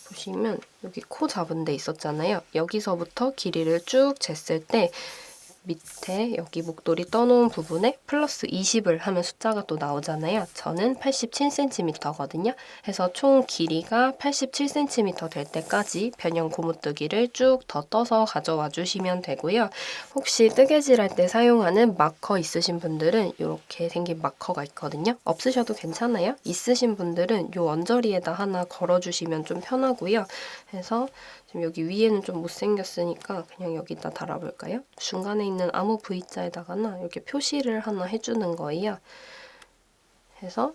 보시면 여기 코 잡은 데 있었잖아요. 여기서부터 길이를 쭉 쟀을 때 밑에 여기 목도리 떠놓은 부분에 플러스 20을 하면 숫자가 또 나오잖아요. 저는 87cm거든요. 해서 총 길이가 87cm 될 때까지 변형 고무뜨기를 쭉 더 떠서 가져와 주시면 되고요. 혹시 뜨개질 할 때 사용하는 마커 있으신 분들은 이렇게 생긴 마커가 있거든요. 없으셔도 괜찮아요. 있으신 분들은 이 언저리에다 하나 걸어주시면 좀 편하고요. 해서 지금 여기 위에는 좀 못생겼으니까 그냥 여기다 달아볼까요? 중간에 있는 아무 V자에다가나 이렇게 표시를 하나 해주는 거예요. 해서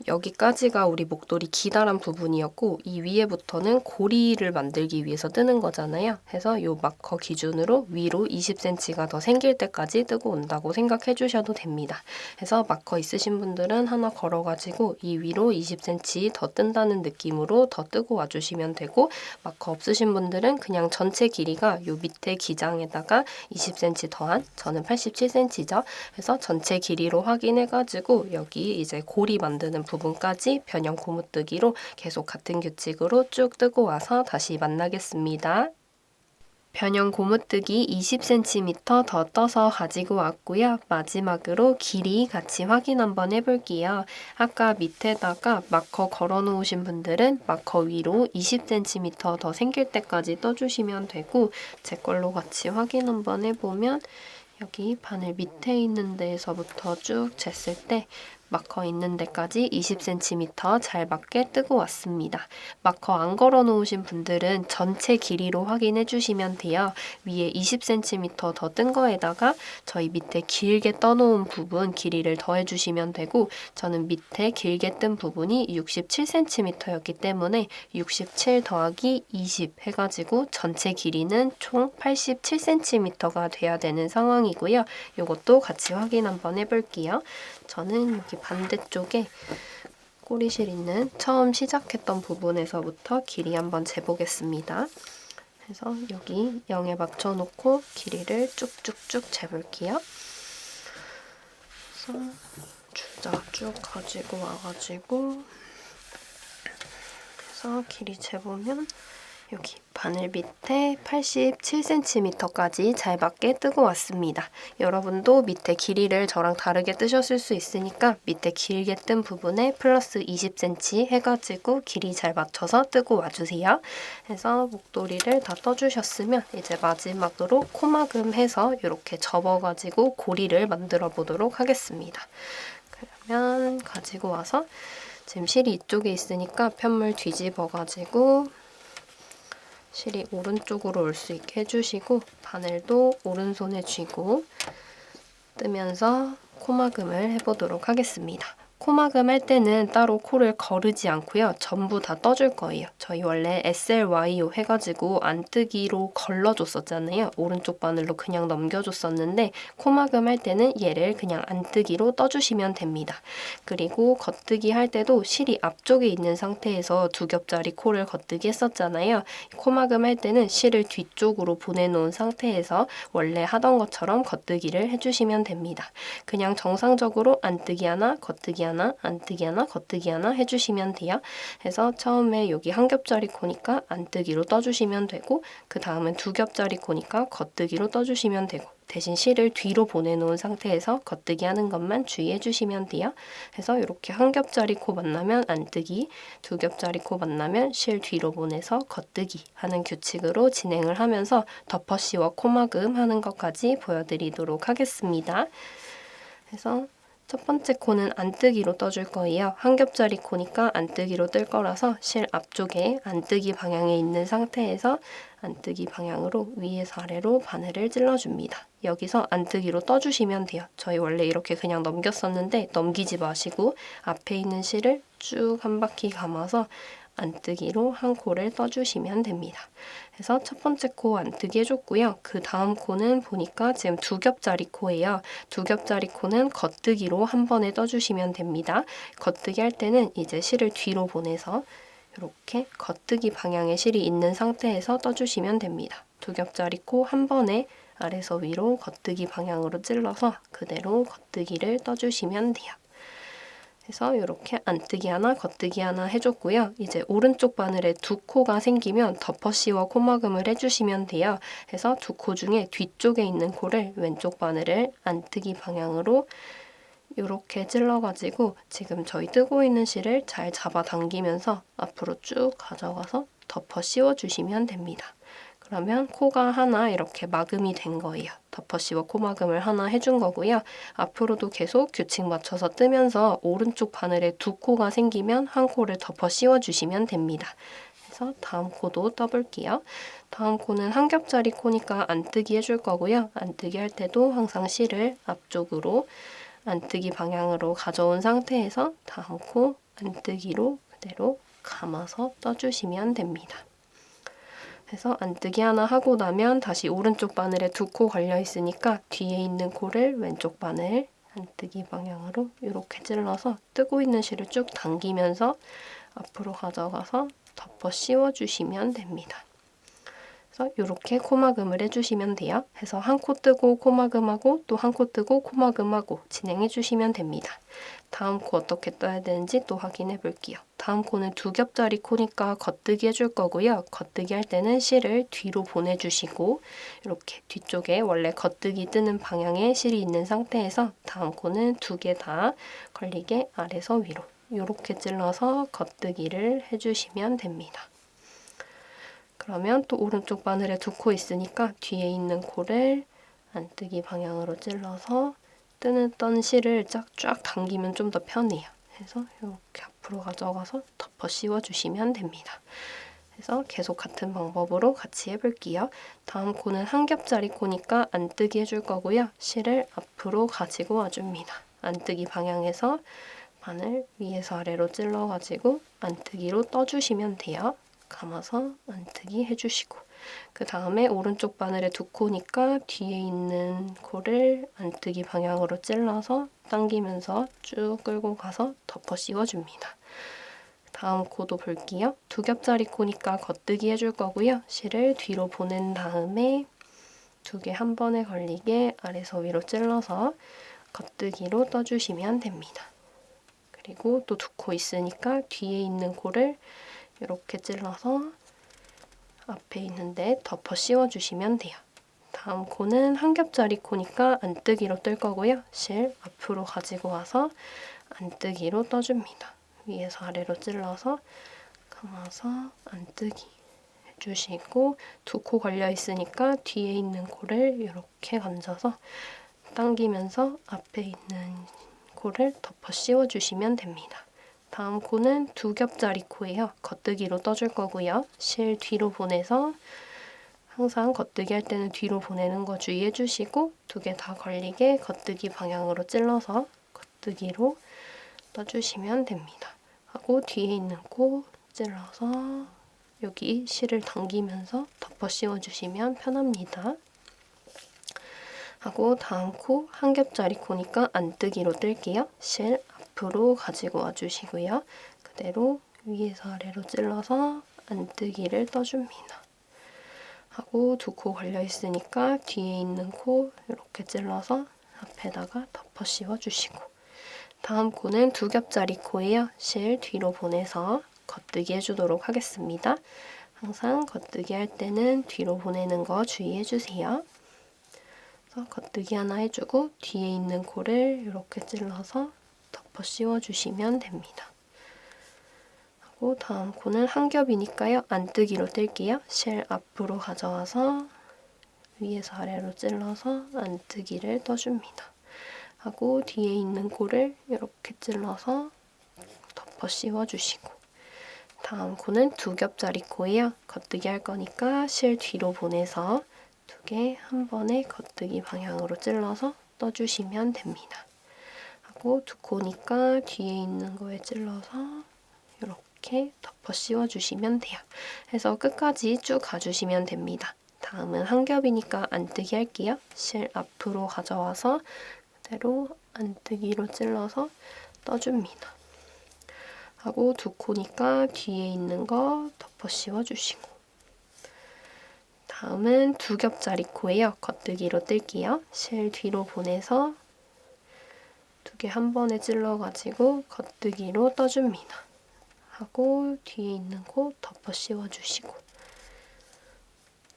여기까지가 우리 목도리 기다란 부분이었고 이 위에부터는 고리를 만들기 위해서 뜨는 거잖아요. 그래서 이 마커 기준으로 위로 20cm가 더 생길 때까지 뜨고 온다고 생각해 주셔도 됩니다. 그래서 마커 있으신 분들은 하나 걸어가지고 이 위로 20cm 더 뜬다는 느낌으로 더 뜨고 와주시면 되고, 마커 없으신 분들은 그냥 전체 길이가 이 밑에 기장에다가 20cm 더한, 저는 87cm죠. 그래서 전체 길이로 확인해가지고 여기 이제 고리 만드는 부분까지 변형 고무뜨기로 계속 같은 규칙으로 쭉 뜨고 와서 다시 만나겠습니다. 변형 고무뜨기 20cm 더 떠서 가지고 왔고요. 마지막으로 길이 같이 확인 한번 해볼게요. 아까 밑에다가 마커 걸어 놓으신 분들은 마커 위로 20cm 더 생길 때까지 떠주시면 되고, 제 걸로 같이 확인 한번 해보면 여기 바늘 밑에 있는 데에서부터 쭉 쟀을 때 마커 있는 데까지 20cm 잘 맞게 뜨고 왔습니다. 마커 안 걸어 놓으신 분들은 전체 길이로 확인해 주시면 돼요. 위에 20cm 더 뜬 거에다가 저희 밑에 길게 떠놓은 부분 길이를 더해 주시면 되고, 저는 밑에 길게 뜬 부분이 67cm였기 때문에 67 더하기 20 해가지고 전체 길이는 총 87cm가 돼야 되는 상황이고요. 이것도 같이 확인 한번 해볼게요. 저는 여기 반대쪽에 꼬리실 있는 처음 시작했던 부분에서부터 길이 한번 재보겠습니다. 그래서 여기 0에 맞춰놓고 길이를 쭉쭉쭉 재볼게요. 그래서 줄자 쭉 가지고 와가지고 그래서 길이 재보면 여기 바늘 밑에 87cm까지 잘 맞게 뜨고 왔습니다. 여러분도 밑에 길이를 저랑 다르게 뜨셨을 수 있으니까 밑에 길게 뜬 부분에 플러스 20cm 해가지고 길이 잘 맞춰서 뜨고 와주세요. 그래서 목도리를 다 떠주셨으면 이제 마지막으로 코막음 해서 이렇게 접어가지고 고리를 만들어 보도록 하겠습니다. 그러면 가지고 와서 지금 실이 이쪽에 있으니까 편물 뒤집어가지고 실이 오른쪽으로 올 수 있게 해주시고 바늘도 오른손에 쥐고 뜨면서 코막음을 해보도록 하겠습니다. 코막음 할 때는 따로 코를 거르지 않고요. 전부 다 떠줄 거예요. 저희 원래 SLYO 해가지고 안뜨기로 걸러줬었잖아요. 오른쪽 바늘로 그냥 넘겨줬었는데 코막음 할 때는 얘를 그냥 안뜨기로 떠주시면 됩니다. 그리고 겉뜨기 할 때도 실이 앞쪽에 있는 상태에서 2겹짜리 코를 겉뜨기 했었잖아요. 코막음 할 때는 실을 뒤쪽으로 보내놓은 상태에서 원래 하던 것처럼 겉뜨기를 해주시면 됩니다. 그냥 정상적으로 안뜨기 하나, 겉뜨기 하나, 안뜨기 하나, 겉뜨기 하나 해주시면 돼요. 그래서 처음에 여기 한 겹짜리 코니까 안뜨기로 떠주시면 되고, 그 다음은 2겹짜리 코니까 겉뜨기로 떠주시면 되고, 대신 실을 뒤로 보내놓은 상태에서 겉뜨기 하는 것만 주의해 주시면 돼요. 그래서 이렇게 한 겹짜리 코 만나면 안뜨기, 2겹짜리 코 만나면 실 뒤로 보내서 겉뜨기 하는 규칙으로 진행을 하면서 덮어씌워 코막음 하는 것까지 보여드리도록 하겠습니다. 그래서 첫 번째 코는 안뜨기로 떠줄 거예요. 한 겹짜리 코니까 안뜨기로 뜰 거라서 실 앞쪽에 안뜨기 방향에 있는 상태에서 안뜨기 방향으로 위에서 아래로 바늘을 찔러줍니다. 여기서 안뜨기로 떠주시면 돼요. 저희 원래 이렇게 그냥 넘겼었는데 넘기지 마시고 앞에 있는 실을 쭉 한 바퀴 감아서 안뜨기로 한 코를 떠주시면 됩니다. 그래서 첫 번째 코 안뜨기 해줬고요. 그 다음 코는 보니까 지금 2겹짜리 코예요. 2겹짜리 코는 겉뜨기로 한 번에 떠주시면 됩니다. 겉뜨기 할 때는 이제 실을 뒤로 보내서 이렇게 겉뜨기 방향의 실이 있는 상태에서 떠주시면 됩니다. 2겹짜리 코 한 번에 아래서 위로 겉뜨기 방향으로 찔러서 그대로 겉뜨기를 떠주시면 돼요. 그래서 이렇게 안뜨기 하나, 겉뜨기 하나 해줬고요. 이제 오른쪽 바늘에 2코가 생기면 덮어씌워 코막음을 해주시면 돼요. 그래서 2코 중에 뒤쪽에 있는 코를 왼쪽 바늘을 안뜨기 방향으로 이렇게 찔러가지고 지금 저희 뜨고 있는 실을 잘 잡아당기면서 앞으로 쭉 가져가서 덮어 씌워주시면 됩니다. 그러면 코가 하나 이렇게 막음이 된 거예요. 덮어 씌워 코막음을 하나 해준 거고요. 앞으로도 계속 규칙 맞춰서 뜨면서 오른쪽 바늘에 2코가 생기면 한 코를 덮어 씌워주시면 됩니다. 그래서 다음 코도 떠볼게요. 다음 코는 한 겹짜리 코니까 안뜨기 해줄 거고요. 안뜨기 할 때도 항상 실을 앞쪽으로 안뜨기 방향으로 가져온 상태에서 다음 코 안뜨기로 그대로 감아서 떠주시면 됩니다. 그래서 안뜨기 하나 하고 나면 다시 오른쪽 바늘에 2코 걸려 있으니까 뒤에 있는 코를 왼쪽 바늘 안뜨기 방향으로 이렇게 찔러서 뜨고 있는 실을 쭉 당기면서 앞으로 가져가서 덮어 씌워주시면 됩니다. 그래서 이렇게 코막음을 해주시면 돼요. 해서 한 코 뜨고 코막음하고 또 한 코 뜨고 코막음하고 진행해 주시면 됩니다. 다음 코 어떻게 떠야 되는지 또 확인해 볼게요. 다음 코는 2겹짜리 코니까 겉뜨기 해줄 거고요. 겉뜨기 할 때는 실을 뒤로 보내주시고 이렇게 뒤쪽에 원래 겉뜨기 뜨는 방향에 실이 있는 상태에서 다음 코는 2개 다 걸리게 아래서 위로 이렇게 찔러서 겉뜨기를 해주시면 됩니다. 그러면 또 오른쪽 바늘에 2코 있으니까 뒤에 있는 코를 안뜨기 방향으로 찔러서 떤 실을 쫙 당기면 좀 더 편해요. 그래서 이렇게 앞으로 가져가서 덮어 씌워주시면 됩니다. 그래서 계속 같은 방법으로 같이 해볼게요. 다음 코는 한 겹짜리 코니까 안뜨기 해줄 거고요. 실을 앞으로 가지고 와줍니다. 안뜨기 방향에서 바늘 위에서 아래로 찔러가지고 안뜨기로 떠주시면 돼요. 감아서 안뜨기 해주시고 그 다음에 오른쪽 바늘에 2코니까 뒤에 있는 코를 안뜨기 방향으로 찔러서 당기면서 쭉 끌고 가서 덮어 씌워줍니다. 다음 코도 볼게요. 2겹짜리 코니까 겉뜨기 해줄 거고요. 실을 뒤로 보낸 다음에 2개 한 번에 걸리게 아래서 위로 찔러서 겉뜨기로 떠주시면 됩니다. 그리고 또 2코 있으니까 뒤에 있는 코를 이렇게 찔러서 앞에 있는데 덮어 씌워주시면 돼요. 다음 코는 한 겹짜리 코니까 안뜨기로 뜰 거고요. 실 앞으로 가지고 와서 안뜨기로 떠줍니다. 위에서 아래로 찔러서 감아서 안뜨기 해주시고 2코 걸려 있으니까 뒤에 있는 코를 이렇게 건져서 당기면서 앞에 있는 코를 덮어 씌워주시면 됩니다. 다음 코는 2겹짜리 코예요. 겉뜨기로 떠줄 거고요. 실 뒤로 보내서 항상 겉뜨기 할 때는 뒤로 보내는 거 주의해 주시고 2개 다 걸리게 겉뜨기 방향으로 찔러서 겉뜨기로 떠주시면 됩니다. 하고 뒤에 있는 코 찔러서 여기 실을 당기면서 덮어 씌워주시면 편합니다. 하고 다음 코 한 겹짜리 코니까 안뜨기로 뜰게요. 실 앞으로 가지고 와주시고요. 그대로 위에서 아래로 찔러서 안뜨기를 떠줍니다. 하고 2코 걸려 있으니까 뒤에 있는 코 이렇게 찔러서 앞에다가 덮어 씌워주시고 다음 코는 2겹짜리 코예요. 실 뒤로 보내서 겉뜨기 해주도록 하겠습니다. 항상 겉뜨기 할 때는 뒤로 보내는 거 주의해주세요. 그래서 겉뜨기 하나 해주고 뒤에 있는 코를 이렇게 찔러서 덮어 씌워주시면 됩니다. 하고 다음 코는 한 겹이니까요. 안뜨기로 뜰게요. 실 앞으로 가져와서 위에서 아래로 찔러서 안뜨기를 떠줍니다. 하고 뒤에 있는 코를 이렇게 찔러서 덮어 씌워주시고 다음 코는 2겹짜리 코예요. 겉뜨기 할 거니까 실 뒤로 보내서 2개 한 번에 겉뜨기 방향으로 찔러서 떠주시면 됩니다. 하고 2코니까 뒤에 있는 거에 찔러서 이렇게 덮어 씌워주시면 돼요. 해서 끝까지 쭉 가주시면 됩니다. 다음은 한 겹이니까 안뜨기 할게요. 실 앞으로 가져와서 그대로 안뜨기로 찔러서 떠줍니다. 하고 2코니까 뒤에 있는 거 덮어 씌워주시고 다음은 2겹짜리 코예요. 겉뜨기로 뜰게요. 실 뒤로 보내서 2개 한 번에 찔러가지고 겉뜨기로 떠줍니다. 하고 뒤에 있는 코 덮어 씌워주시고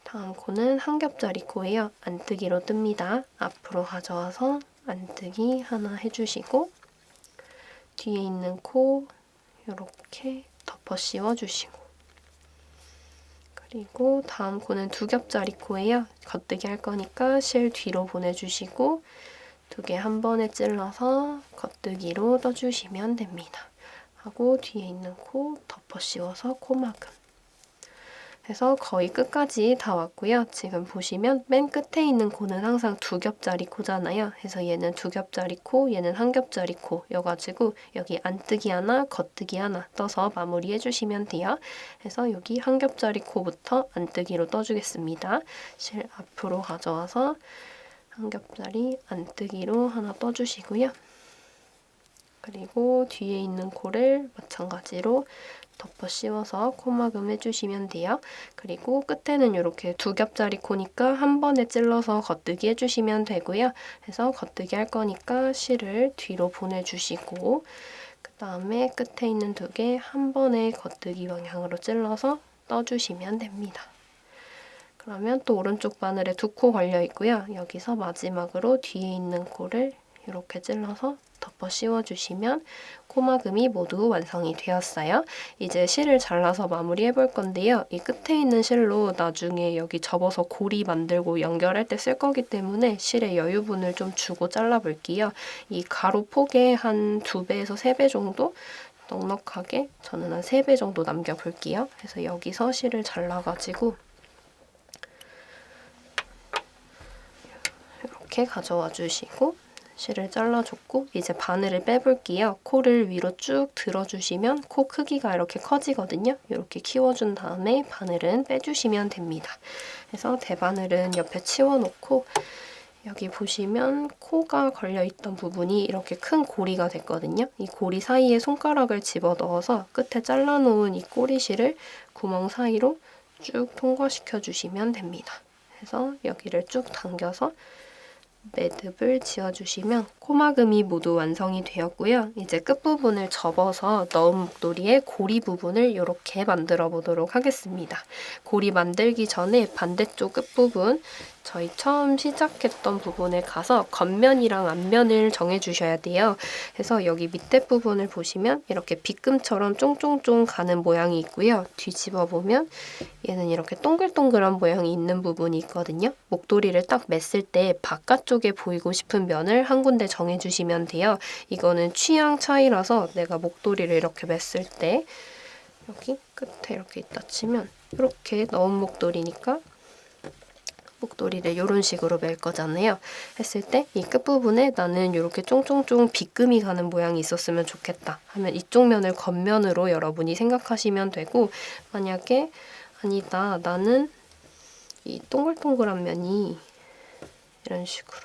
다음 코는 한 겹짜리 코예요. 안뜨기로 뜹니다. 앞으로 가져와서 안뜨기 하나 해주시고 뒤에 있는 코 이렇게 덮어 씌워주시고 그리고 다음 코는 2겹짜리 코예요. 겉뜨기 할 거니까 실 뒤로 보내주시고 2개 한 번에 찔러서 겉뜨기로 떠주시면 됩니다. 하고 뒤에 있는 코 덮어 씌워서 코막음 해서 거의 끝까지 다 왔고요. 지금 보시면 맨 끝에 있는 코는 항상 2겹짜리 코잖아요. 그래서 얘는 2겹짜리 코, 얘는 1겹짜리 코여가지고 여기 안뜨기 하나, 겉뜨기 하나 떠서 마무리해 주시면 돼요. 그래서 여기 1겹짜리 코부터 안뜨기로 떠주겠습니다. 실 앞으로 가져와서 1겹짜리 안뜨기로 하나 떠주시고요. 그리고 뒤에 있는 코를 마찬가지로 덮어 씌워서 코막음 해주시면 돼요. 그리고 끝에는 이렇게 2겹짜리 코니까 한 번에 찔러서 겉뜨기 해주시면 되고요. 그래서 겉뜨기 할 거니까 실을 뒤로 보내주시고 그 다음에 끝에 있는 2개 한 번에 겉뜨기 방향으로 찔러서 떠주시면 됩니다. 그러면 또 오른쪽 바늘에 2코 걸려 있고요. 여기서 마지막으로 뒤에 있는 코를 이렇게 찔러서 덮어 씌워주시면 코막음이 모두 완성이 되었어요. 이제 실을 잘라서 마무리해 볼 건데요. 이 끝에 있는 실로 나중에 여기 접어서 고리 만들고 연결할 때 쓸 거기 때문에 실의 여유분을 좀 주고 잘라볼게요. 이 가로 폭의 한 2배에서 3배 정도 넉넉하게 저는 한 3배 정도 남겨볼게요. 그래서 여기서 실을 잘라가지고 이렇게 가져와 주시고 실을 잘라줬고 이제 바늘을 빼볼게요. 코를 위로 쭉 들어주시면 코 크기가 이렇게 커지거든요. 이렇게 키워준 다음에 바늘은 빼주시면 됩니다. 그래서 대바늘은 옆에 치워놓고 여기 보시면 코가 걸려있던 부분이 이렇게 큰 고리가 됐거든요. 이 고리 사이에 손가락을 집어넣어서 끝에 잘라놓은 이 꼬리실을 구멍 사이로 쭉 통과시켜 주시면 됩니다. 그래서 여기를 쭉 당겨서 매듭을 지어주시면 코막음이 모두 완성이 되었고요. 이제 끝부분을 접어서 넣은 목도리의 고리 부분을 이렇게 만들어 보도록 하겠습니다. 고리 만들기 전에 반대쪽 끝부분 저희 처음 시작했던 부분에 가서 겉면이랑 앞면을 정해주셔야 돼요. 그래서 여기 밑에 부분을 보시면 이렇게 빗금처럼 쫑쫑쫑 가는 모양이 있고요. 뒤집어 보면 얘는 이렇게 동글동글한 모양이 있는 부분이 있거든요. 목도리를 딱 맸을 때 바깥쪽에 보이고 싶은 면을 한 군데 정해주시면 돼요. 이거는 취향 차이라서 내가 목도리를 이렇게 맸을 때 여기 끝에 이렇게 있다 치면 이렇게 넣은 목도리니까 목도리를 이런 식으로 멜 거잖아요. 했을 때 이 끝부분에 나는 이렇게 쫑쫑쫑 빗금이 가는 모양이 있었으면 좋겠다 하면 이쪽 면을 겉면으로 여러분이 생각하시면 되고 만약에 아니다 나는 이 동글동글한 면이 이런 식으로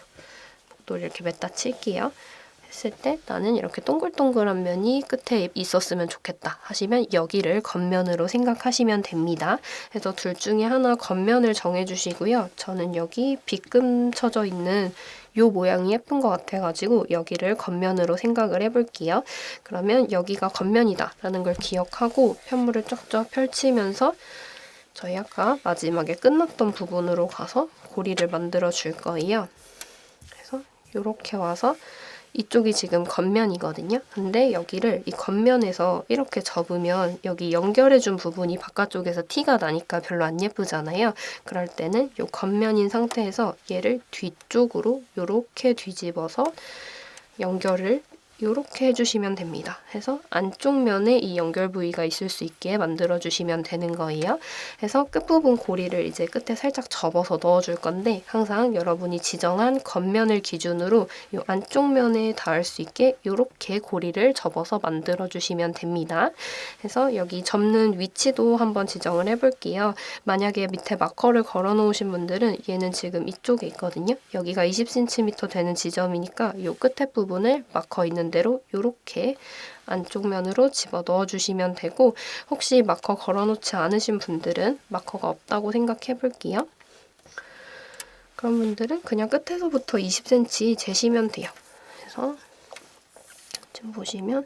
목도리 이렇게 맸다 칠게요. 했을 때 나는 이렇게 동글동글한 면이 끝에 있었으면 좋겠다 하시면 여기를 겉면으로 생각하시면 됩니다. 그래서 둘 중에 하나 겉면을 정해주시고요. 저는 여기 빗금 쳐져 있는 요 모양이 예쁜 것 같아가지고 여기를 겉면으로 생각을 해볼게요. 그러면 여기가 겉면이다 라는 걸 기억하고 편물을 쫙쫙 펼치면서 저희 아까 마지막에 끝났던 부분으로 가서 고리를 만들어 줄 거예요. 그래서 이렇게 와서 이쪽이 지금 겉면이거든요. 근데 여기를 이 겉면에서 이렇게 접으면 여기 연결해준 부분이 바깥쪽에서 티가 나니까 별로 안 예쁘잖아요. 그럴 때는 이 겉면인 상태에서 얘를 뒤쪽으로 이렇게 뒤집어서 연결을 이렇게 해주시면 됩니다. 해서 안쪽 면에 이 연결 부위가 있을 수 있게 만들어주시면 되는 거예요. 해서 끝부분 고리를 이제 끝에 살짝 접어서 넣어줄 건데 항상 여러분이 지정한 겉면을 기준으로 이 안쪽 면에 닿을 수 있게 이렇게 고리를 접어서 만들어주시면 됩니다. 해서 여기 접는 위치도 한번 지정을 해볼게요. 만약에 밑에 마커를 걸어 놓으신 분들은 얘는 지금 이쪽에 있거든요. 여기가 20cm 되는 지점이니까 이 끝에 부분을 마커 있는 대로 이렇게 안쪽 면으로 집어 넣어 주시면 되고 혹시 마커 걸어놓지 않으신 분들은 마커가 없다고 생각해 볼게요. 그런 분들은 그냥 끝에서부터 20cm 재시면 돼요. 그래서 지금 보시면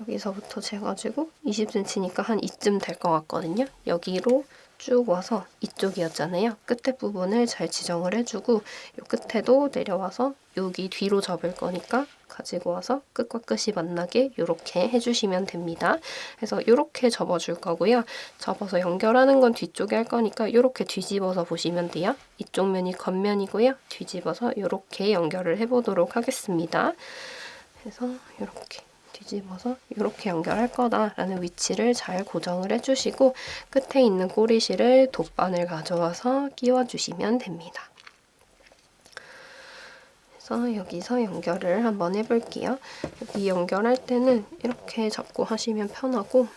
여기서부터 재가지고 20cm니까 한 이쯤 될 것 같거든요. 여기로 쭉 와서 이쪽이었잖아요. 끝에 부분을 잘 지정을 해주고 이 끝에도 내려와서 여기 뒤로 접을 거니까 가지고 와서 끝과 끝이 만나게 이렇게 해주시면 됩니다. 그래서 이렇게 접어줄 거고요. 접어서 연결하는 건 뒤쪽에 할 거니까 이렇게 뒤집어서 보시면 돼요. 이쪽 면이 겉면이고요. 뒤집어서 이렇게 연결을 해보도록 하겠습니다. 그래서 이렇게 뒤집어서 이렇게 연결할 거다라는 위치를 잘 고정을 해주시고 끝에 있는 꼬리실을 돗바늘 가져와서 끼워주시면 됩니다. 그래서 여기서 연결을 한번 해볼게요. 여기 연결할 때는 이렇게 잡고 하시면 편하고,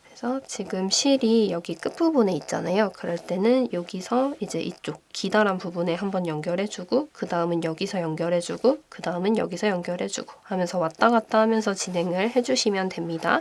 그래서 지금 실이 여기 끝부분에 있잖아요. 그럴 때는 여기서 이제 이쪽 기다란 부분에 한번 연결해주고, 그 다음은 여기서 연결해주고, 그 다음은 여기서 연결해주고 하면서 왔다 갔다 하면서 진행을 해주시면 됩니다.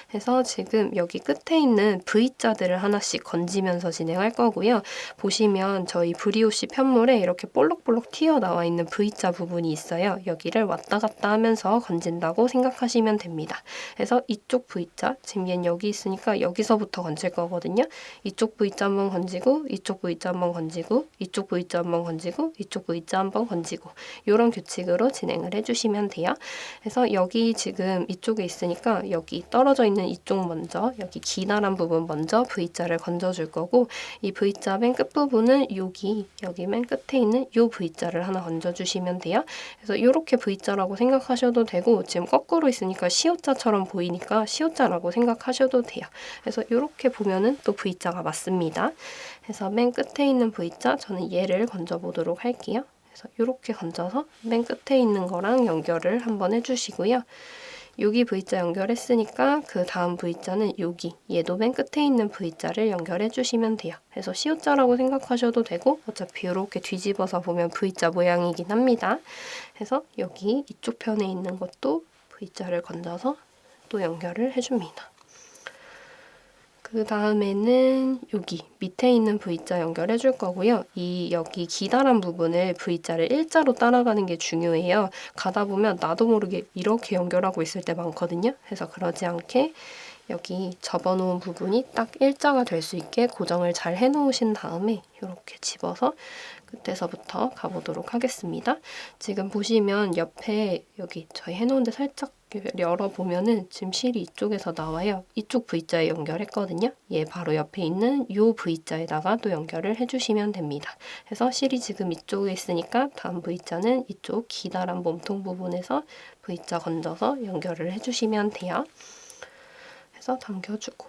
그래서 지금 여기 끝에 있는 V자들을 하나씩 건지면서 진행할 거고요. 보시면 저희 브리오시 편물에 이렇게 볼록볼록 튀어나와 있는 V자 부분이 있어요. 여기를 왔다 갔다 하면서 건진다고 생각하시면 됩니다. 그래서 이쪽 V자, 지금 얘는 여기 있으니까 여기서부터 건질 거거든요. 이쪽 V자 한번 건지고, 이쪽 V자 한번 건지고, 이쪽 V자 한번 건지고, 이쪽 V자 한번 건지고, 이런 규칙으로 진행을 해주시면 돼요. 그래서 여기 지금 이쪽에 있으니까 여기 떨어져 있는 이쪽 먼저, 여기 기나란 부분 먼저 V자를 건져줄 거고, 이 V자 맨 끝부분은 여기 맨 끝에 있는 이 V자를 하나 건져주시면 돼요. 그래서 이렇게 V자라고 생각하셔도 되고, 지금 거꾸로 있으니까 시옷자처럼 보이니까 시옷자라고 생각하셔도 돼요. 그래서 이렇게 보면은 또 V자가 맞습니다. 그래서 맨 끝에 있는 V자, 저는 얘를 건져보도록 할게요. 그래서 이렇게 건져서 맨 끝에 있는 거랑 연결을 한번 해주시고요. 여기 V자 연결했으니까 그 다음 V자는 여기, 얘도 맨 끝에 있는 V자를 연결해 주시면 돼요. 그래서 시옷자라고 생각하셔도 되고, 어차피 이렇게 뒤집어서 보면 V자 모양이긴 합니다. 그래서 여기 이쪽 편에 있는 것도 V자를 건져서 또 연결을 해줍니다. 그 다음에는 여기 밑에 있는 V자 연결해 줄 거고요. 여기 기다란 부분을 V자를 일자로 따라가는 게 중요해요. 가다 보면 나도 모르게 이렇게 연결하고 있을 때 많거든요. 그래서 그러지 않게 여기 접어놓은 부분이 딱 일자가 될 수 있게 고정을 잘 해놓으신 다음에 이렇게 집어서 끝에서부터 가보도록 하겠습니다. 지금 보시면 옆에 여기 저희 해놓은 데 살짝 열어보면은 지금 실이 이쪽에서 나와요. 이쪽 V자에 연결했거든요. 얘 바로 옆에 있는 이 V자에다가 또 연결을 해주시면 됩니다. 그래서 실이 지금 이쪽에 있으니까 다음 V자는 이쪽 기다란 몸통 부분에서 V자 건져서 연결을 해주시면 돼요. 해서 당겨주고,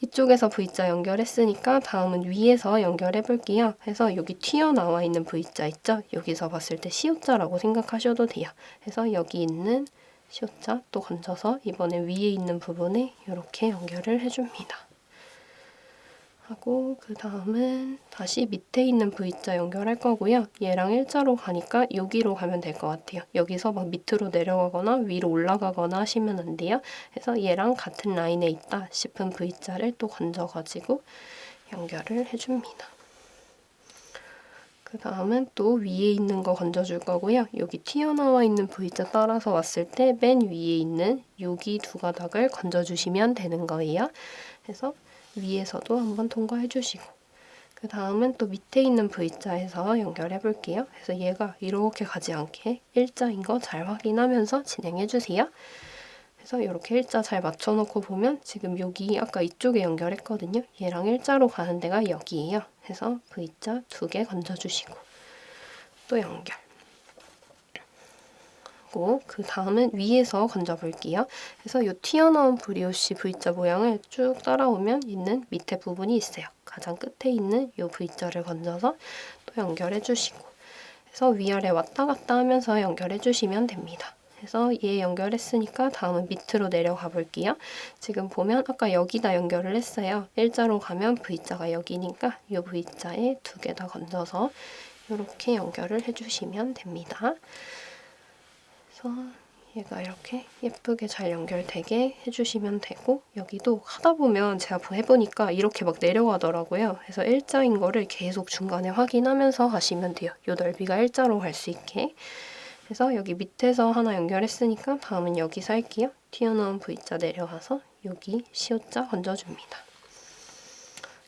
이쪽에서 V자 연결했으니까 다음은 위에서 연결해 볼게요. 그래서 여기 튀어나와 있는 V자 있죠? 여기서 봤을 때 시옷자라고 생각하셔도 돼요. 그래서 여기 있는 시옷자 또 건져서 이번에 위에 있는 부분에 이렇게 연결을 해줍니다. 하고 그 다음은 다시 밑에 있는 V자 연결할 거고요. 얘랑 일자로 가니까 여기로 가면 될 것 같아요. 여기서 막 밑으로 내려가거나 위로 올라가거나 하시면 안 돼요. 그래서 얘랑 같은 라인에 있다 싶은 V자를 또 건져가지고 연결을 해줍니다. 그 다음은 또 위에 있는 거 건져줄 거고요. 여기 튀어나와 있는 V자 따라서 왔을 때 맨 위에 있는 여기 두 가닥을 건져주시면 되는 거예요. 그래서 위에서도 한번 통과해 주시고, 그 다음은 또 밑에 있는 V자에서 연결해 볼게요. 그래서 얘가 이렇게 가지 않게 일자인 거 잘 확인하면서 진행해 주세요. 그래서 이렇게 일자 잘 맞춰놓고 보면 지금 여기 아까 이쪽에 연결했거든요. 얘랑 일자로 가는 데가 여기예요. 그래서 V자 2개 건져주시고 또 연결. 그 다음은 위에서 건져볼게요. 그래서 이 튀어나온 브리오시 V자 모양을 쭉 따라오면 있는 밑에 부분이 있어요. 가장 끝에 있는 이 V자를 건져서 또 연결해 주시고, 그래서 위아래 왔다 갔다 하면서 연결해 주시면 됩니다. 그래서 얘 연결했으니까 다음은 밑으로 내려가 볼게요. 지금 보면 아까 여기다 연결을 했어요. 일자로 가면 V자가 여기니까 이 V자에 2개 다 건져서 이렇게 연결을 해주시면 됩니다. 그래서 얘가 이렇게 예쁘게 잘 연결되게 해주시면 되고, 여기도 하다 보면 제가 해보니까 이렇게 막 내려가더라고요. 그래서 일자인 거를 계속 중간에 확인하면서 하시면 돼요. 이 넓이가 일자로 갈 수 있게. 그래서 여기 밑에서 하나 연결했으니까 다음은 여기서 할게요. 튀어나온 V자 내려가서 여기 시옷자 건져줍니다.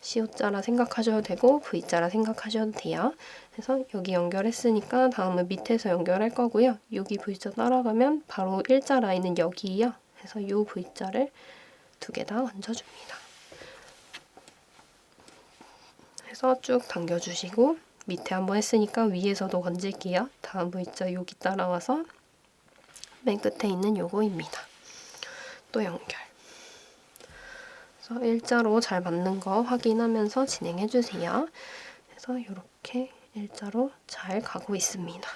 시옷자라 생각하셔도 되고 V자라 생각하셔도 돼요. 그래서 여기 연결했으니까 다음은 밑에서 연결할 거고요. 여기 V자 따라가면 바로 일자 라인은 여기예요. 그래서 이 V자를 2개 다 건져줍니다. 해서 쭉 당겨주시고, 밑에 한번 했으니까 위에서도 건질게요. 다음 V자 여기 따라와서 맨 끝에 있는 요거입니다. 또 연결. 그래서 일자로 잘 맞는 거 확인하면서 진행해주세요. 그래서 이렇게 일자로 잘 가고 있습니다.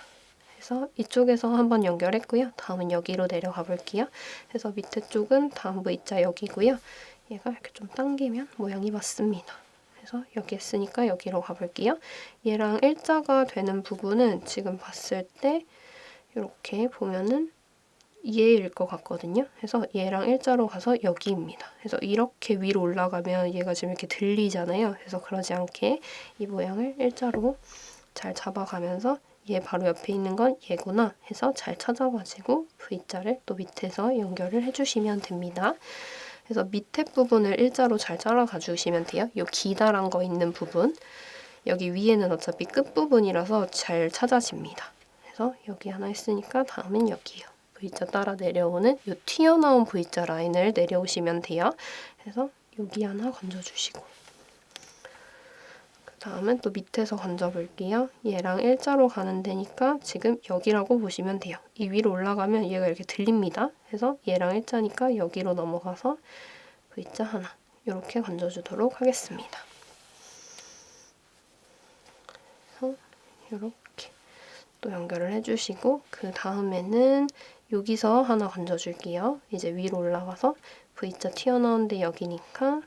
그래서 이쪽에서 한번 연결했고요. 다음은 여기로 내려가 볼게요. 그래서 밑에 쪽은 다음 V자 여기고요. 얘가 이렇게 좀 당기면 모양이 맞습니다. 그래서 여기 했으니까 여기로 가볼게요. 얘랑 일자가 되는 부분은 지금 봤을 때 이렇게 보면은 얘일 것 같거든요. 그래서 얘랑 일자로 가서 여기입니다. 그래서 이렇게 위로 올라가면 얘가 지금 이렇게 들리잖아요. 그래서 그러지 않게 이 모양을 일자로 잘 잡아가면서 얘 바로 옆에 있는 건 얘구나 해서 잘 찾아가지고 V자를 또 밑에서 연결을 해주시면 됩니다. 그래서 밑에 부분을 일자로 잘 잘라가 주시면 돼요. 요 기다란 거 있는 부분. 여기 위에는 어차피 끝부분이라서 잘 찾아집니다. 그래서 여기 하나 했으니까 다음은 여기요. V자 따라 내려오는 요 튀어나온 V자 라인을 내려오시면 돼요. 그래서 여기 하나 건져주시고 그 다음은 또 밑에서 건져볼게요. 얘랑 일자로 가는 데니까 지금 여기라고 보시면 돼요. 이 위로 올라가면 얘가 이렇게 들립니다. 그래서 얘랑 일자니까 여기로 넘어가서 V자 하나 이렇게 건져주도록 하겠습니다. 그래서 이렇게 또 연결을 해주시고 그 다음에는 여기서 하나 건져줄게요. 이제 위로 올라가서 V자 튀어나온데 여기니까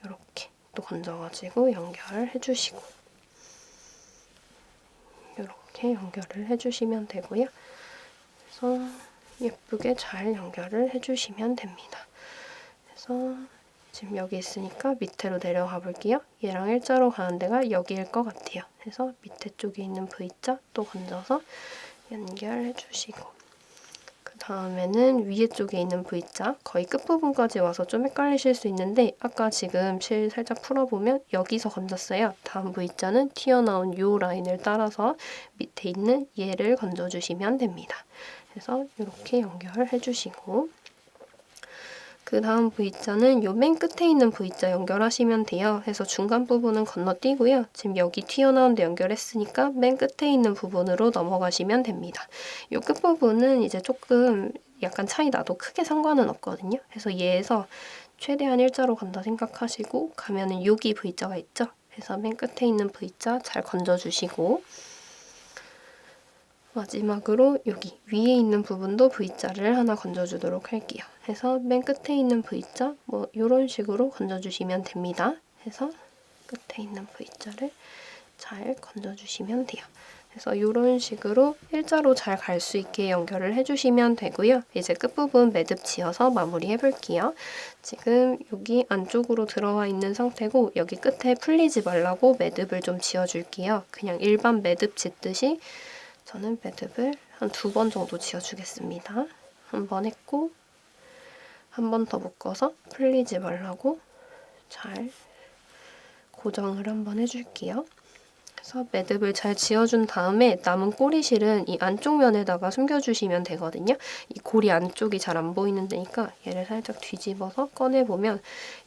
이렇게 또 건져가지고 연결해주시고 이렇게 연결을 해주시면 되고요. 그래서 예쁘게 잘 연결을 해주시면 됩니다. 그래서 지금 여기 있으니까 밑으로 내려가 볼게요. 얘랑 일자로 가는 데가 여기일 것 같아요. 그래서 밑에 쪽에 있는 V자 또 건져서 연결해주시고 그 다음에는 위에 쪽에 있는 V자 거의 끝부분까지 와서 좀 헷갈리실 수 있는데 아까 지금 실 살짝 풀어보면 여기서 건졌어요. 다음 V자는 튀어나온 요 라인을 따라서 밑에 있는 얘를 건져주시면 됩니다. 그래서 이렇게 연결해주시고 그 다음 V자는 요 맨 끝에 있는 V자 연결하시면 돼요. 그래서 중간 부분은 건너뛰고요. 지금 여기 튀어나온 데 연결했으니까 맨 끝에 있는 부분으로 넘어가시면 됩니다. 요 끝부분은 이제 조금 약간 차이 나도 크게 상관은 없거든요. 그래서 얘에서 최대한 일자로 간다 생각하시고 가면은 여기 V자가 있죠. 그래서 맨 끝에 있는 V자 잘 건져주시고 마지막으로 여기 위에 있는 부분도 V자를 하나 건져주도록 할게요. 해서 맨 끝에 있는 V자 뭐 이런 식으로 건져주시면 됩니다. 해서 끝에 있는 V자를 잘 건져주시면 돼요. 그래서 이런 식으로 일자로 잘 갈 수 있게 연결을 해주시면 되고요. 이제 끝부분 매듭 지어서 마무리해 볼게요. 지금 여기 안쪽으로 들어와 있는 상태고 여기 끝에 풀리지 말라고 매듭을 좀 지어줄게요. 그냥 일반 매듭 짓듯이 저는 매듭을 한 2번 정도 지어주겠습니다. 한 번 했고 한 번 더 묶어서 풀리지 말라고 잘 고정을 한번 해줄게요. 그래서 매듭을 잘 지어준 다음에 남은 꼬리실은 이 안쪽 면에다가 숨겨주시면 되거든요. 이 고리 안쪽이 잘 안 보이는 데니까 얘를 살짝 뒤집어서 꺼내보면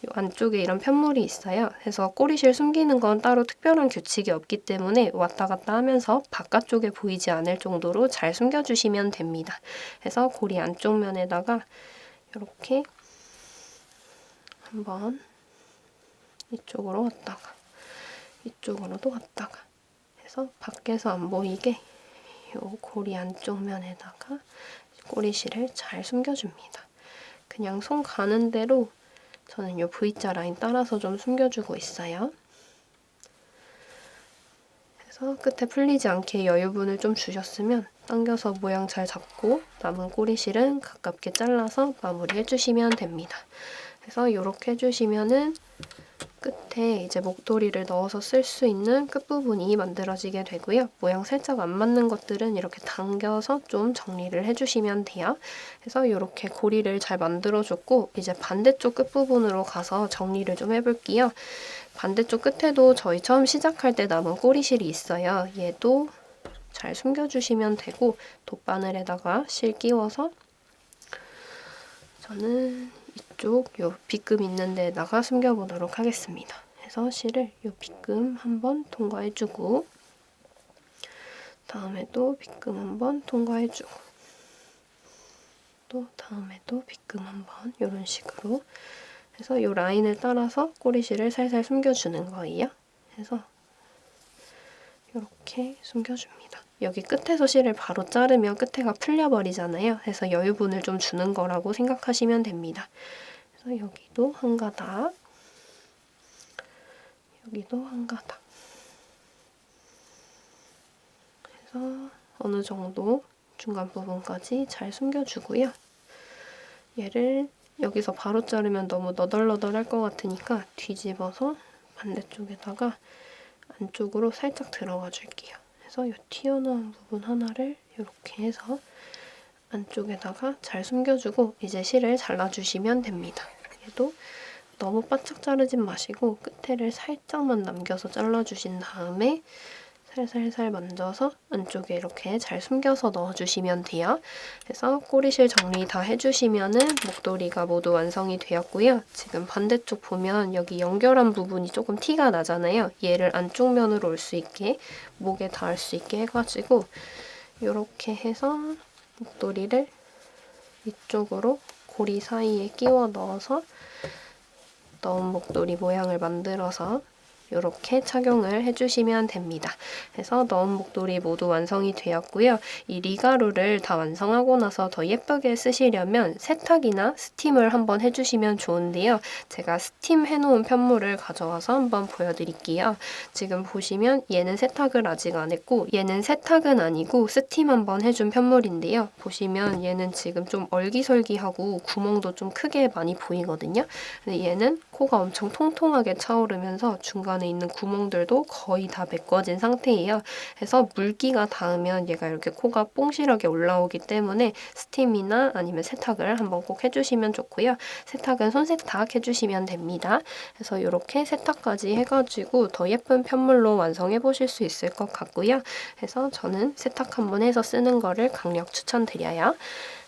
이 안쪽에 이런 편물이 있어요. 그래서 꼬리실 숨기는 건 따로 특별한 규칙이 없기 때문에 왔다 갔다 하면서 바깥쪽에 보이지 않을 정도로 잘 숨겨주시면 됩니다. 그래서 고리 안쪽 면에다가 이렇게 한번 이쪽으로 왔다가 이쪽으로도 왔다가 해서 밖에서 안 보이게 요 고리 안쪽 면에다가 꼬리실을 잘 숨겨줍니다. 그냥 손 가는 대로 저는 요 V자 라인 따라서 좀 숨겨주고 있어요. 그래서 끝에 풀리지 않게 여유분을 좀 주셨으면 당겨서 모양 잘 잡고 남은 꼬리실은 가깝게 잘라서 마무리해주시면 됩니다. 그래서 이렇게 해주시면은 끝에 이제 목도리를 넣어서 쓸 수 있는 끝부분이 만들어지게 되고요. 모양 살짝 안 맞는 것들은 이렇게 당겨서 좀 정리를 해주시면 돼요. 그래서 이렇게 고리를 잘 만들어줬고 이제 반대쪽 끝부분으로 가서 정리를 좀 해볼게요. 반대쪽 끝에도 저희 처음 시작할 때 남은 꼬리실이 있어요. 얘도 잘 숨겨주시면 되고 돗바늘에다가 실 끼워서 저는 이쪽 요 빗금 있는 데다가 숨겨보도록 하겠습니다. 그래서 실을 요 빗금 한번 통과해주고 다음에도 빗금 한번 통과해주고 또 다음에도 빗금 한번 이런 식으로 해서 이 라인을 따라서 꼬리실을 살살 숨겨주는 거예요. 그래서 이렇게 숨겨줍니다. 여기 끝에서 실을 바로 자르면 끝에가 풀려버리잖아요. 그래서 여유분을 좀 주는 거라고 생각하시면 됩니다. 그래서 여기도 한 가닥, 여기도 한 가닥. 그래서 어느 정도 중간 부분까지 잘 숨겨주고요. 얘를 여기서 바로 자르면 너무 너덜너덜할 것 같으니까 뒤집어서 반대쪽에다가 안쪽으로 살짝 들어가 줄게요. 그래서 이 튀어나온 부분 하나를 이렇게 해서 안쪽에다가 잘 숨겨주고 이제 실을 잘라주시면 됩니다. 얘도 너무 바짝 자르진 마시고 끝에를 살짝만 남겨서 잘라주신 다음에 살살살 만져서 안쪽에 이렇게 잘 숨겨서 넣어주시면 돼요. 그래서 꼬리실 정리 다 해주시면은 목도리가 모두 완성이 되었고요. 지금 반대쪽 보면 여기 연결한 부분이 조금 티가 나잖아요. 얘를 안쪽 면으로 올 수 있게 목에 닿을 수 있게 해가지고 이렇게 해서 목도리를 이쪽으로 고리 사이에 끼워 넣어서 넣은 목도리 모양을 만들어서 이렇게 착용을 해주시면 됩니다. 그래서 넣은 목도리 모두 완성이 되었고요. 이 리가루를 다 완성하고 나서 더 예쁘게 쓰시려면 세탁이나 스팀을 한번 해주시면 좋은데요. 제가 스팀 해놓은 편물을 가져와서 한번 보여드릴게요. 지금 보시면 얘는 세탁을 아직 안 했고 얘는 세탁은 아니고 스팀 한번 해준 편물인데요. 보시면 얘는 지금 좀 얼기설기하고 구멍도 좀 크게 많이 보이거든요. 근데 얘는 코가 엄청 통통하게 차오르면서 중간에 있는 구멍들도 거의 다 메꿔진 상태예요. 그래서 물기가 닿으면 얘가 이렇게 코가 뽕실하게 올라오기 때문에 스팀이나 아니면 세탁을 한번 꼭 해주시면 좋고요. 세탁은 손세탁 해주시면 됩니다. 그래서 이렇게 세탁까지 해가지고 더 예쁜 편물로 완성해 보실 수 있을 것 같고요. 그래서 저는 세탁 한번 해서 쓰는 거를 강력 추천드려요.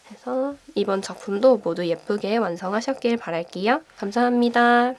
그래서 이번 작품도 모두 예쁘게 완성하셨길 바랄게요. 감사합니다.